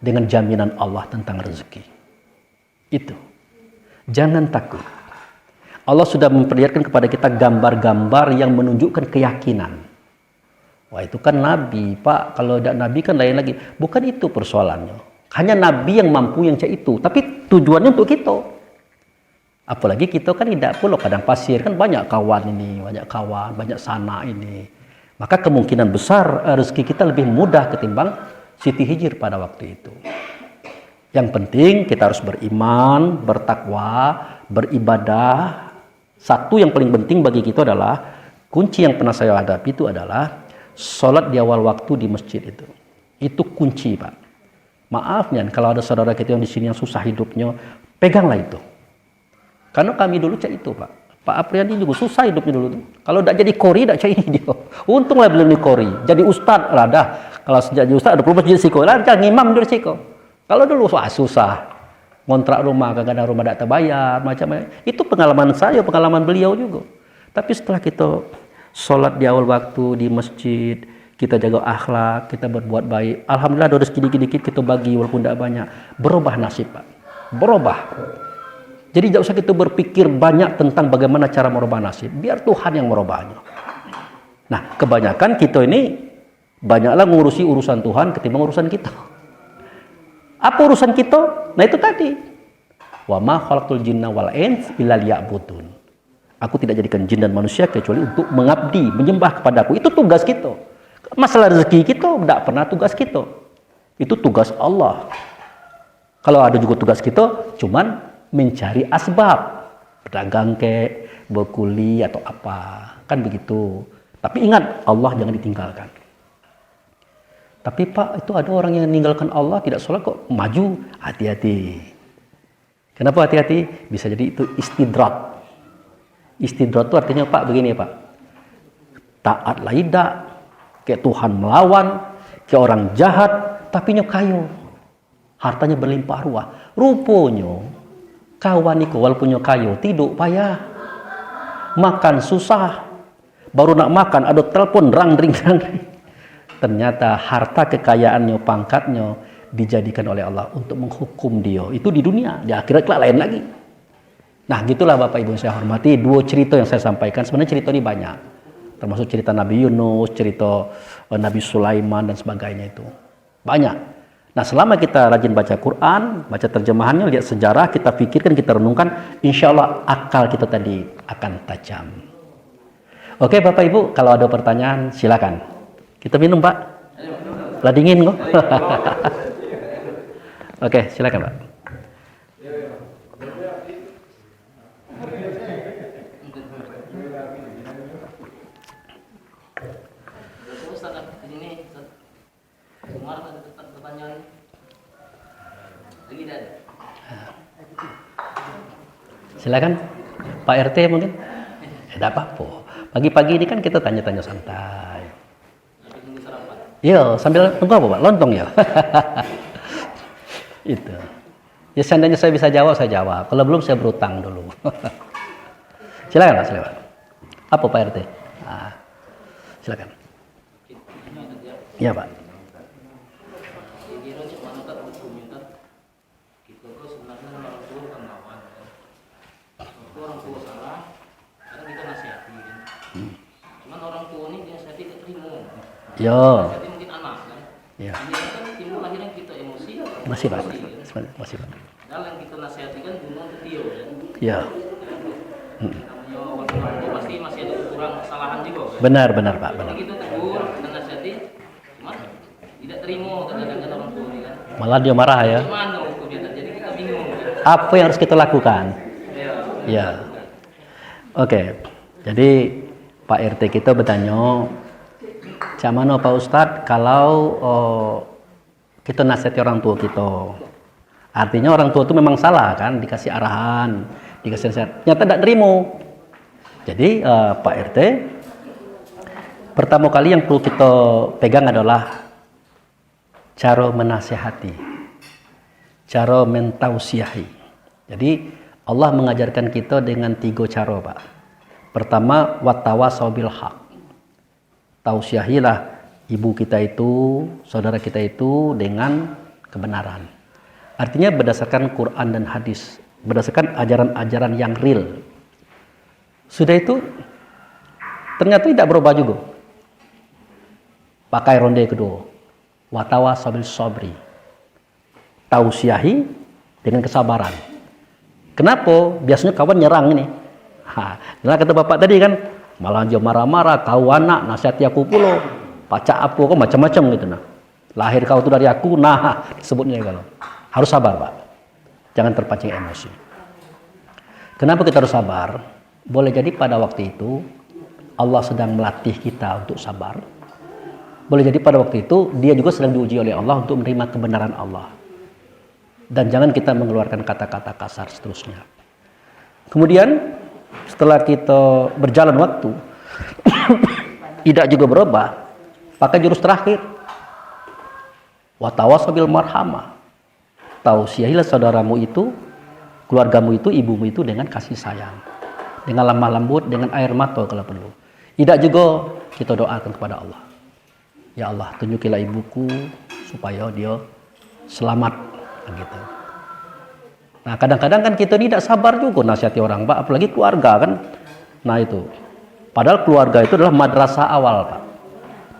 dengan jaminan Allah tentang rezeki. Itu. Jangan takut. Allah sudah memperlihatkan kepada kita gambar-gambar yang menunjukkan keyakinan. Wah, itu kan nabi, Pak. Kalau tidak nabi kan lain lagi. Bukan itu persoalannya. Hanya nabi yang mampu yang cek itu. Tapi tujuannya untuk kita. Apalagi kita kan tidak pulau padang pasir. Kan banyak kawan ini, banyak sanak ini. Maka kemungkinan besar rezeki kita lebih mudah ketimbang Siti Hijir pada waktu itu. Yang penting kita harus beriman, bertakwa, beribadah. Satu yang paling penting bagi kita adalah, kunci yang pernah saya hadapi itu adalah sholat di awal waktu di masjid itu. Itu kunci, Pak. Maaf nih, kalau ada saudara kita yang di sini yang susah hidupnya, peganglah itu. Karena kami dulu cek itu, Pak. Pak Apriandi juga susah hidupnya dulu. Kalau tidak jadi kori, tidak cek ini dia. Untunglah belum di kori. Jadi ustad, lah dah. Kalau sejak jadi ustad, ada perlu masjid siko. Lah, jangan ngimam dulu siko. Kalau dulu susah. Ngontrak rumah, kadang-kadang rumah tidak terbayar, macam-macam. Itu pengalaman saya, pengalaman beliau juga. Tapi setelah kita sholat di awal waktu di masjid, kita jaga akhlak, kita berbuat baik, alhamdulillah ada rezeki dikit-dikit kita bagi walaupun tidak banyak, berubah nasib, Pak. Berubah. Jadi tidak usah kita berpikir banyak tentang bagaimana cara merubah nasib, biar Tuhan yang merubahnya. Nah, kebanyakan kita ini banyaklah ngurusi urusan Tuhan ketimbang urusan kita. Apa urusan kita? Nah, itu tadi. Wa ma khalaqtul jinna wal ins illa liya'budun. Aku tidak jadikan jin dan manusia kecuali untuk mengabdi, menyembah kepadaku. Itu tugas kita. Masalah rezeki kita tidak pernah tugas kita. Itu tugas Allah. Kalau ada juga tugas kita, cuman mencari asbab. Berdagang berkuli atau apa. Kan begitu. Tapi ingat, Allah jangan ditinggalkan. Tapi Pak, itu ada orang yang meninggalkan Allah, tidak sholat kok maju. Hati-hati. Kenapa hati-hati? Bisa jadi itu istidrat. Istidrat itu artinya, Pak, begini Pak. Taat tidak, kayak Tuhan melawan, kayak orang jahat, tapi nya kayu. Hartanya berlimpah ruah. Rupanya, kawan itu walaupun nya kayu, tidur payah. Makan susah. Baru nak makan, ada telepon, rang-ring. Ternyata harta kekayaannya, pangkatnya, dijadikan oleh Allah untuk menghukum dia. Itu di dunia, di akhirat lain lagi. Nah, gitulah Bapak Ibu saya hormati, dua cerita yang saya sampaikan. Sebenarnya cerita ini banyak. Termasuk cerita Nabi Yunus, cerita Nabi Sulaiman dan sebagainya itu. Banyak. Nah, selama kita rajin baca Quran, baca terjemahannya, lihat sejarah, kita pikirkan, kita renungkan, insya Allah akal kita tadi akan tajam. Oke Bapak Ibu, kalau ada pertanyaan silakan. Kita minum Pak. Lah dingin kok. Oke, silakan Pak. Silakan Pak RT mungkin. Tidak apa-apa. Pagi-pagi ini kan kita tanya-tanya santai. Iya, sambil tunggu apa Pak? Lontong ya. Itu. Ya seandainya saya bisa jawab, saya jawab. Kalau belum saya berutang dulu. Silakan Pak, silakan. Apa Pak RT? Nah, silakan. Iya Pak. Yo. Mungkin anak kan. Ya. Ini kan timbul akhirnya kita emosi. Masih Pak. Masih Pak. Padahal yang kita nasihati kan bunuh untuk dia kan. Ya. Namanya orang tua pasti masih ada kurang kesalahan juga kan. Benar Pak, benar. Jadi kita tegur, kita nasihati, cuma tidak terima kadang-kadang orang tua ini kan. Malah dia marah ya. Gimana waktu dia jadi kita bingung kan. Apa yang harus kita lakukan? Ya. Oke. Jadi Pak RT kita bertanya, cak mana Pak Ustadz kalau kita nasihati orang tua kita, artinya orang tua itu memang salah kan, dikasih arahan, dikasih nasihat, nyata tidak nerimo. Jadi Pak RT, pertama kali yang perlu kita pegang adalah cara menasihati, cara mentausiahi. Jadi Allah mengajarkan kita dengan 3 cara, Pak. Pertama, wattawasau bil haq. Tausiahilah ibu kita itu, saudara kita itu dengan kebenaran. Artinya berdasarkan Quran dan hadis, berdasarkan ajaran-ajaran yang real. Sudah itu ternyata tidak berubah juga. Pakai ronde kedua. Watawasau bil sabri. Tausiahi dengan kesabaran. Kenapa? Biasanya kawan nyerang ini. Nah kata bapak tadi kan, malah dia marah-marah, kau anak, nasihati aku pula. Pacak apa kau macam-macam gitu nah. Lahir kau itu dari aku, nah disebutnya kalau. Harus sabar, Pak. Jangan terpancing emosi. Kenapa kita harus sabar? Boleh jadi pada waktu itu Allah sedang melatih kita untuk sabar. Boleh jadi pada waktu itu dia juga sedang diuji oleh Allah untuk menerima kebenaran Allah. Dan jangan kita mengeluarkan kata-kata kasar seterusnya. Kemudian setelah kita berjalan waktu tidak juga berubah, pakai jurus terakhir. Watawasau bil marhamah. Tausiahilah saudaramu itu, keluargamu itu, ibumu itu dengan kasih sayang, dengan lemah lembut, dengan air mata kalau perlu. Tidak juga kita doakan kepada Allah. Ya Allah, tunjukilah ibuku supaya dia selamat gitu. Nah, kadang-kadang kan kita tidak sabar juga nasihati orang, Pak, apalagi keluarga kan. Nah, itu. Padahal keluarga itu adalah madrasah awal, Pak.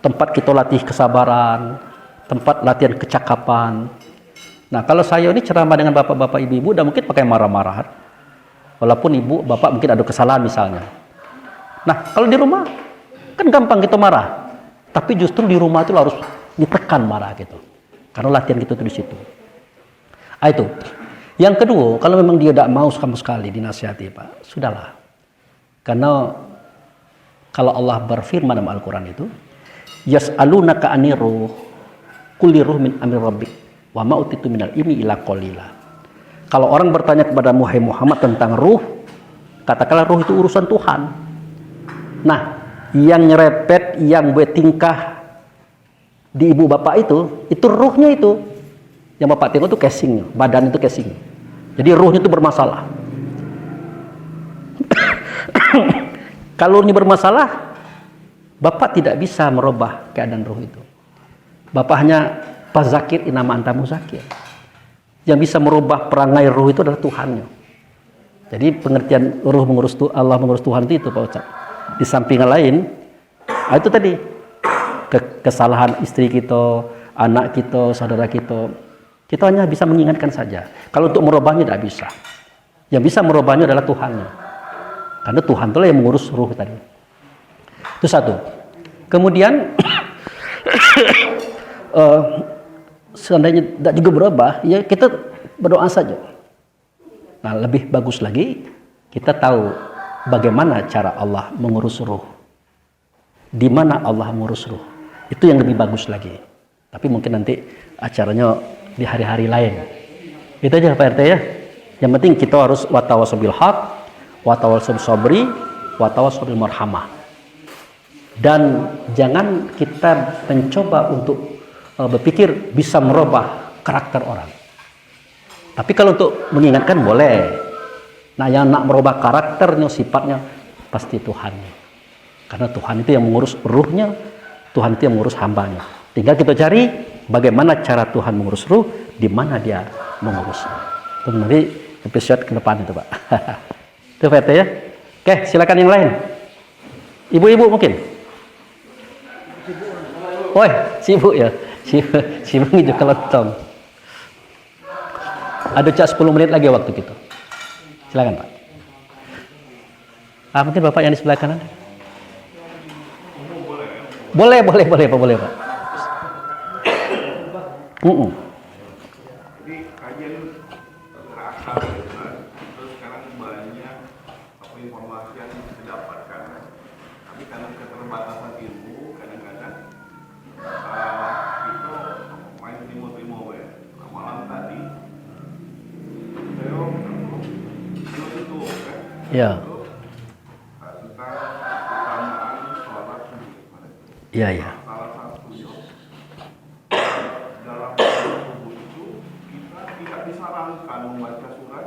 Tempat kita latih kesabaran, tempat latihan kecakapan. Nah, kalau saya ini ceramah dengan bapak-bapak, ibu-ibu, udah mungkin pakai marah-marah. Walaupun ibu, bapak mungkin ada kesalahan misalnya. Nah, kalau di rumah, kan gampang kita marah. Tapi justru di rumah itu harus ditekan marah gitu. Karena latihan kita itu di situ. Ah, itu. Yang kedua, kalau memang dia tidak mau sama sekali dinasihati, Pak, sudahlah. Karena kalau Allah berfirman dalam Al-Quran itu, yas'alunaka anir ruh, kulli ruh min amri rabbik, wa ma utitu minal ilmi illa qalila. Kalau orang bertanya kepada Muhammad tentang ruh, katakanlah ruh itu urusan Tuhan. Nah, yang nyerepet, yang buat tingkah di ibu bapak itu ruhnya itu. Yang bapak tengok itu casingnya, badan itu casing. Jadi ruhnya itu bermasalah. Kalau ruhnya bermasalah, bapak tidak bisa merubah keadaan ruh itu. Bapak hanya fazakir inama anta muzakir. Yang bisa merubah perangai ruh itu adalah Tuhannya. Jadi pengertian ruh mengurus Allah mengurus Tuhan itu Pak Ustaz. Di samping lain, itu tadi kesalahan istri kita, anak kita, saudara kita. Kita hanya bisa mengingatkan saja. Kalau untuk merubahnya tidak bisa. Yang bisa merubahnya adalah Tuhannya. Karena Tuhan itulah yang mengurus ruh tadi. Itu satu. Kemudian seandainya tidak juga berubah, ya kita berdoa saja. Nah, lebih bagus lagi kita tahu bagaimana cara Allah mengurus ruh. Di mana Allah mengurus ruh. Itu yang lebih bagus lagi. Tapi mungkin nanti acaranya di hari-hari lain. Itu aja Pak RT ya. Yang penting kita harus watawasau bil haq, watawasau sabri, watawasau bil marhamah. Dan jangan kita mencoba untuk berpikir bisa merubah karakter orang. Tapi kalau untuk mengingatkan boleh. Nah, yang nak merubah karakternya, sifatnya pasti Tuhannya. Karena Tuhan itu yang mengurus ruhnya, Tuhan itu yang mengurus hambanya. Tinggal kita cari bagaimana cara Tuhan mengurus ruh, di mana dia mengurus. Itu nanti episode ke depan itu Pak. Itu Pak RT ya. Oke, silakan yang lain. Ibu-ibu mungkin. Woi, sibuk ya. Sibuk hijau kelontong. Ada cak 10 menit lagi waktu gitu. Silakan Pak. Mungkin Bapak yang di sebelah kanan. Boleh Pak. Jadi kajian terasa terus sekarang banyak informasi yang didapatkan. Tapi karena keterbatasan ilmu, kadang-kadang itu main timo-timo ya. Nah, malam tadi saya itu kan. Ya. Kita Iya, iya. Salah satunya dalam sholat subuh itu kita tidak disarankan membaca surat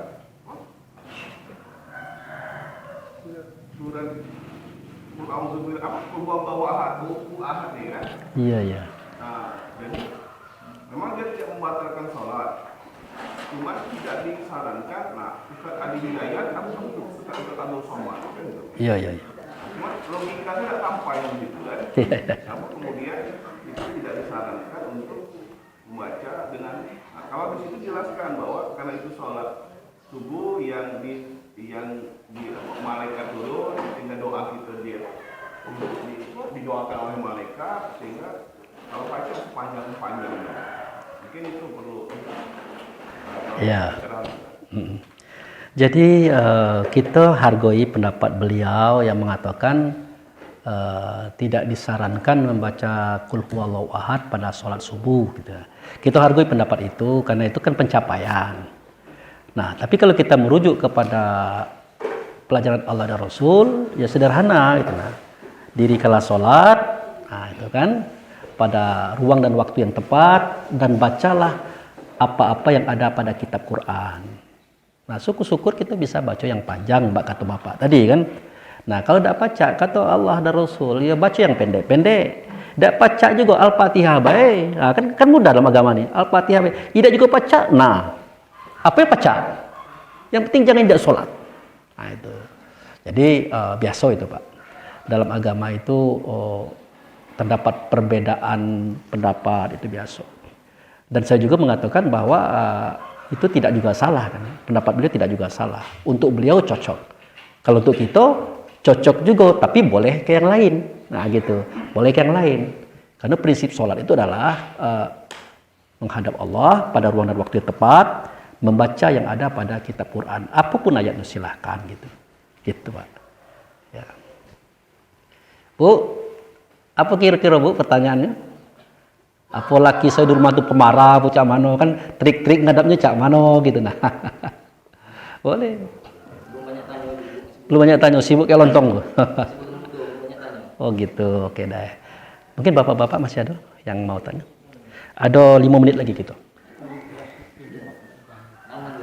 ahad nih kan. Iya, iya. Nah, jadi memang dia tidak membatalkan sholat, cuma tidak disarankan. Nah, Ustaz Adi Hidayat kamu untuk Ustaz Abdul Somad kan gitu. Iya, iya, iya. Cuma logikanya tidak sampai begitu kan. Iya, iya. Namun kemudian itu tidak disarankan untuk membaca dengan. Nah, kalau di situ jelaskan bahwa karena itu sholat subuh yang di malaikat turun sehingga doa kita dia didoakan oleh malaikat sehingga kalau baca sepanjang-panjangnya mungkin itu perlu. Iya. Jadi kita hargai pendapat beliau yang mengatakan tidak disarankan membaca Qul huwallahu ahad pada sholat subuh gitu. Kita hargai pendapat itu karena itu kan pencapaian. Nah, tapi kalau kita merujuk kepada pelajaran Allah dan Rasul, ya sederhana gitu nah. Diri kala sholat, nah itu kan pada ruang dan waktu yang tepat dan bacalah apa-apa yang ada pada kitab Quran. Nah, syukur-syukur kita bisa baca yang panjang, mbak kata bapak tadi kan. Nah, kalau tidak baca kata Allah dan Rasul, ya baca yang pendek-pendek. Tidak baca juga Al-Fatihah baik. Nah, kan mudah dalam agama nih. Al-Fatihah baik. Tidak juga baca. Nah, apa yang baca? Yang penting jangan tidak sholat. Nah, itu. Jadi biasa itu Pak. Dalam agama itu terdapat perbedaan pendapat itu biasa. Dan saya juga mengatakan bahwa itu tidak juga salah kan. Pendapat beliau tidak juga salah. Untuk beliau cocok. Kalau untuk kita cocok juga, tapi boleh ke yang lain. Nah gitu, boleh ke yang lain. Karena prinsip sholat itu adalah menghadap Allah pada ruang dan waktu yang tepat, membaca yang ada pada kitab Quran. Apapun ayatnya silahkan gitu. Gitu Pak. Ya. Bu, apa kira-kira Bu pertanyaannya? Apa laki saya di rumah tuh pemarah, bu cak mano kan trik-trik ngadapnya cak mano gitu nah. Boleh. Belum banyak tanya, sibuk kayak lontong. Oh gitu, oke dah. Mungkin bapak-bapak masih ada yang mau tanya? Ada 5 menit lagi gitu.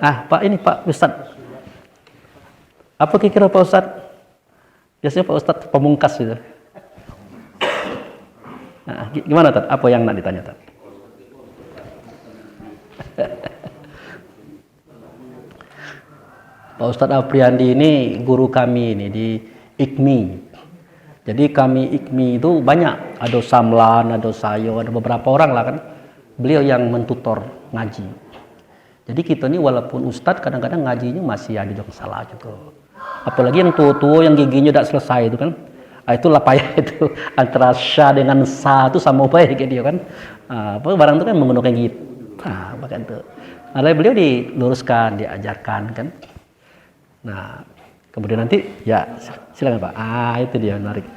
Pak ini Pak Ustadz. Apa kira-kira Pak Ustadz? Biasanya Pak Ustadz pemungkas gitu. Nah, gimana Tad? Apa yang nak ditanya Tad? Pak Ustadz Apriandi ini guru kami ini di IKMI. Jadi kami IKMI itu banyak, ada Samlan, ada Sayo, ada beberapa orang lah kan. Beliau yang mentutor ngaji. Jadi kita ini walaupun Ustadz kadang-kadang ngajinya masih ada yang salah juga. Apalagi yang tua-tua yang giginya tidak selesai itu kan. Itulah payah itu antara sya dengan sa itu sama baik kayak dia kan. Barang itu kan menggunakan gitu. Bahkan itu. Lalu beliau diluruskan, diajarkan kan. Nah, kemudian nanti ya silakan Pak. Itu dia menarik.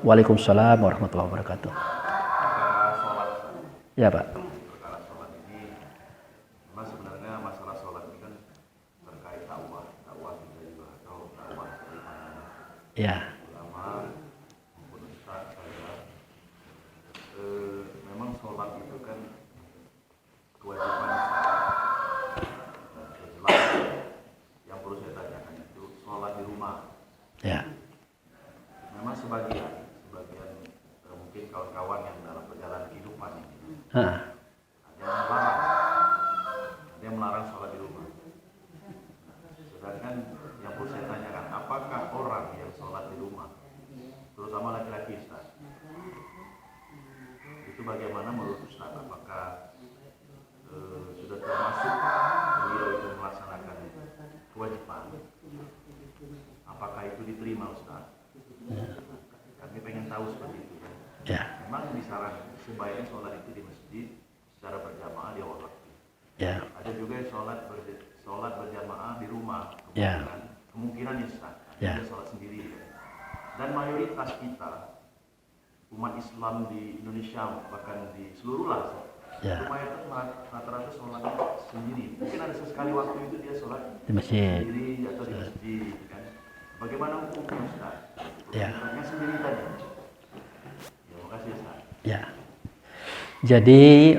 Waalaikumsalam warahmatullahi wabarakatuh. Ya Pak. Perkara sholat ini memang sebenarnya masalah sholat ini kan terkait dakwah kita juga atau dakwah dari mana Ya. ulama maupun ustaz saya. Memang sholat itu kan kewajiban jelas. Yang perlu saya tanyakan itu sholat di rumah. Ya. Memang sebagian mungkin kawan-kawan yang dalam perjalanan kehidupan ini Hah. ada yang melarang sholat di rumah. Sedangkan yang perlu saya tanyakan, apakah orang yang sholat di rumah, terutama laki-laki Ustaz, itu bagaimana menurut Ustaz? Apakah sudah termasuk beliau itu melaksanakan kewajiban? Apakah itu diterima Ustaz? Kami pengen tahu seperti itu. Ya. Memang disarankan sebaiknya sholat itu di masjid secara berjamaah di awal waktu. Ya. Ada juga yang sholat berjamaah di rumah. Ya. Kemungkinan instan. Ya. Ada sholat sendiri. Dan mayoritas kita umat Islam di Indonesia bahkan di seluruh Asia, Ya. mayoritas rata-rata sholat sendiri. Mungkin ada sesekali waktu itu dia sholat Di masjid. sendiri atau di masjid kan. Bagaimana hukum Ustaz? Ya. Tanya sendiri tadi. Terima kasih Ustaz. Ya. Jadi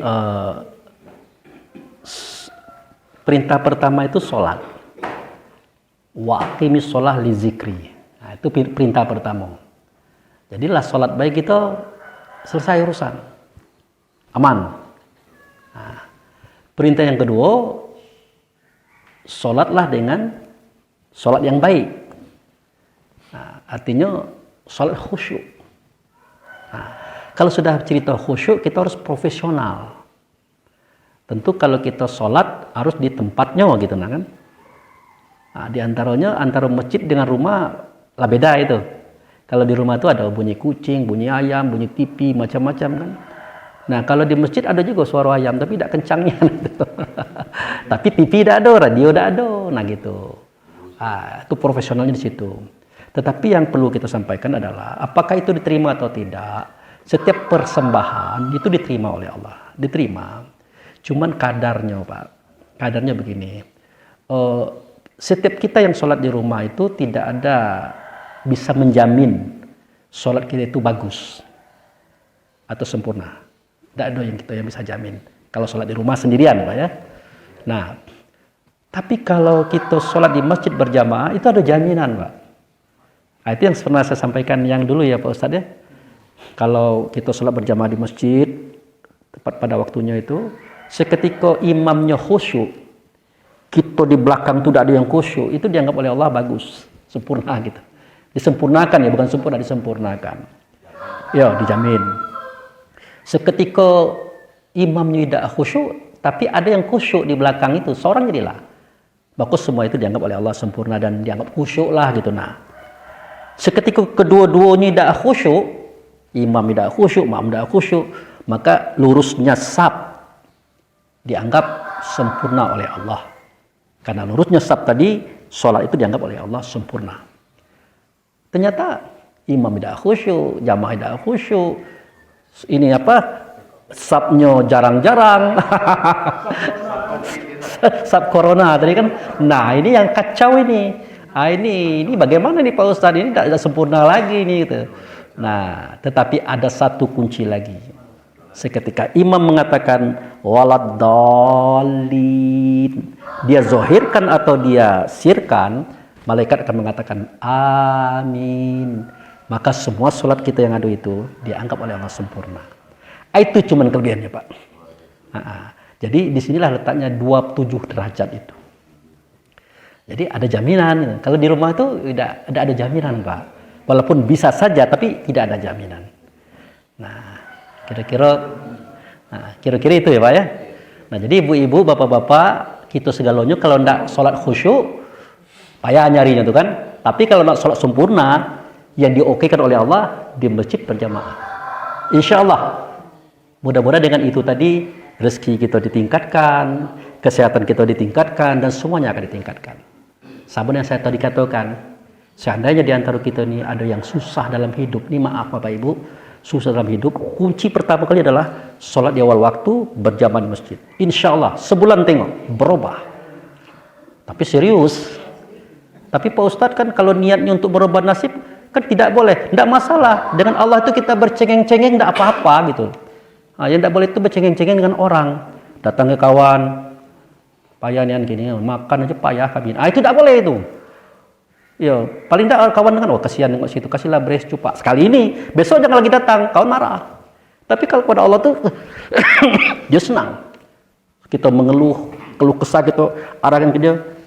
perintah pertama itu sholat. Wa aqimis sholah li zikri. Nah, itu perintah pertama. Jadilah sholat baik kita selesai urusan. Aman. Nah, perintah yang kedua, sholatlah dengan sholat yang baik. Nah, artinya sholat khusyuk. Nah, kalau sudah cerita khusyuk, kita harus profesional. Tentu kalau kita sholat harus di tempatnya gitu, nah kan? Nah, di antaranya antara masjid dengan rumah lah beda itu. Kalau di rumah itu ada bunyi kucing, bunyi ayam, bunyi TV, macam-macam kan. Nah, kalau di masjid ada juga suara ayam, tapi tidak kencangnya. Tapi TV tidak ada, radio tidak ada, nah gitu. Ah, itu profesionalnya di situ. Tetapi yang perlu kita sampaikan adalah apakah itu diterima atau tidak. Setiap persembahan itu diterima oleh Allah, diterima. Cuman kadarnya, Pak. Kadarnya begini. Setiap kita yang sholat di rumah itu tidak ada bisa menjamin sholat kita itu bagus atau sempurna. Tidak ada yang kita yang bisa jamin. Kalau sholat di rumah sendirian, Pak ya. Nah, tapi kalau kita sholat di masjid berjamaah itu ada jaminan, Pak. Nah, itu yang pernah saya sampaikan yang dulu ya Pak Ustadz ya. Kalau kita sholat berjamaah di masjid tepat pada waktunya itu, seketika imamnya khusyuk, kita di belakang itu tidak ada yang khusyuk, itu dianggap oleh Allah bagus, sempurna gitu. Disempurnakan ya, bukan sempurna, disempurnakan. Ya, dijamin. Seketika imamnya tidak khusyuk, tapi ada yang khusyuk di belakang itu, seorang jadilah. Bagus, semua itu dianggap oleh Allah sempurna dan dianggap khusyuk lah gitu. Nah, seketika kedua-duanya tidak khusyuk, imam tidak khusyuk, makmum tidak khusyuk, maka lurusnya saf dianggap sempurna oleh Allah. Karena lurusnya saf tadi, sholat itu dianggap oleh Allah sempurna. Ternyata imam tidak khusyuk, jamaah tidak khusyuk, ini apa? Safnya jarang-jarang. Saf corona tadi kan. Nah, ini yang kacau ini. Ah, ini bagaimana nih Pak Ustadz, ini tidak sempurna lagi nih gitu. Nah, tetapi ada satu kunci lagi. Seketika imam mengatakan waladdallin, dia zohirkan atau dia sirkan, malaikat akan mengatakan amin. Maka semua sholat kita yang ada itu dianggap oleh Allah sempurna. Itu cuma kelebihannya Pak. Jadi disinilah letaknya 27 derajat itu. Jadi ada jaminan. Kalau di rumah itu tidak ada jaminan Pak. Walaupun bisa saja, tapi tidak ada jaminan. Nah, kira-kira itu ya Pak ya. Nah, jadi ibu-ibu, bapak-bapak, kita segalanya kalau tidak sholat khusyuk, payah nyarinya tuh kan. Tapi kalau nak sholat sempurna, yang diokekan oleh Allah di masjid berjamaah. Insya Allah, mudah-mudahan dengan itu tadi rezeki kita ditingkatkan, kesehatan kita ditingkatkan, dan semuanya akan ditingkatkan. Sabun yang saya tadi katakan, seandainya di antara kita ini ada yang susah dalam hidup, ini maaf Bapak Ibu, susah dalam hidup, kunci pertama kali adalah sholat di awal waktu, berjamaah di masjid. Insya Allah, sebulan tengok, berubah. Tapi serius. Tapi Pak Ustadz kan kalau niatnya untuk berubah nasib, kan tidak boleh, tidak masalah. Dengan Allah itu kita bercengeng-cengeng, tidak apa-apa gitu. Nah, yang tidak boleh itu bercengeng-cengeng dengan orang. Datang ke kawan, payah nih gini, makan aja payah kami. Ah, itu tidak boleh itu. Ya, paling tidak kawan dengan, oh kasihan nengok situ, kasihlah beres cupak. Sekali ini, besok jangan lagi datang, kawan marah. Tapi kalau pada Allah tuh, dia senang. Kita mengeluh, keluh kesah gitu, arahkan ke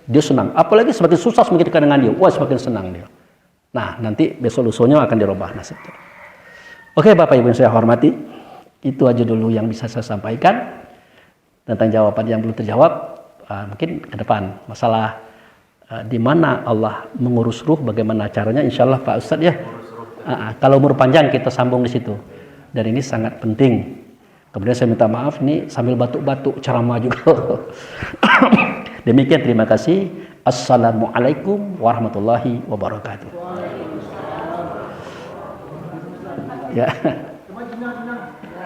dia senang. Apalagi semakin susah semakin dekat dengan dia, wah semakin senang dia. Nah, nanti besok lusunya akan dirubah nasibnya. Oke, Bapak Ibu yang saya hormati, itu aja dulu yang bisa saya sampaikan tentang jawaban yang belum terjawab. Mungkin ke depan masalah di mana Allah mengurus ruh, bagaimana caranya, insya Allah Pak Ustadz ya. Kalau umur panjang kita sambung di situ. Dan ini sangat penting. Kemudian saya minta maaf nih sambil batuk-batuk ceramah juga. Demikian, terima kasih. Assalamualaikum warahmatullahi wabarakatuh. Ya.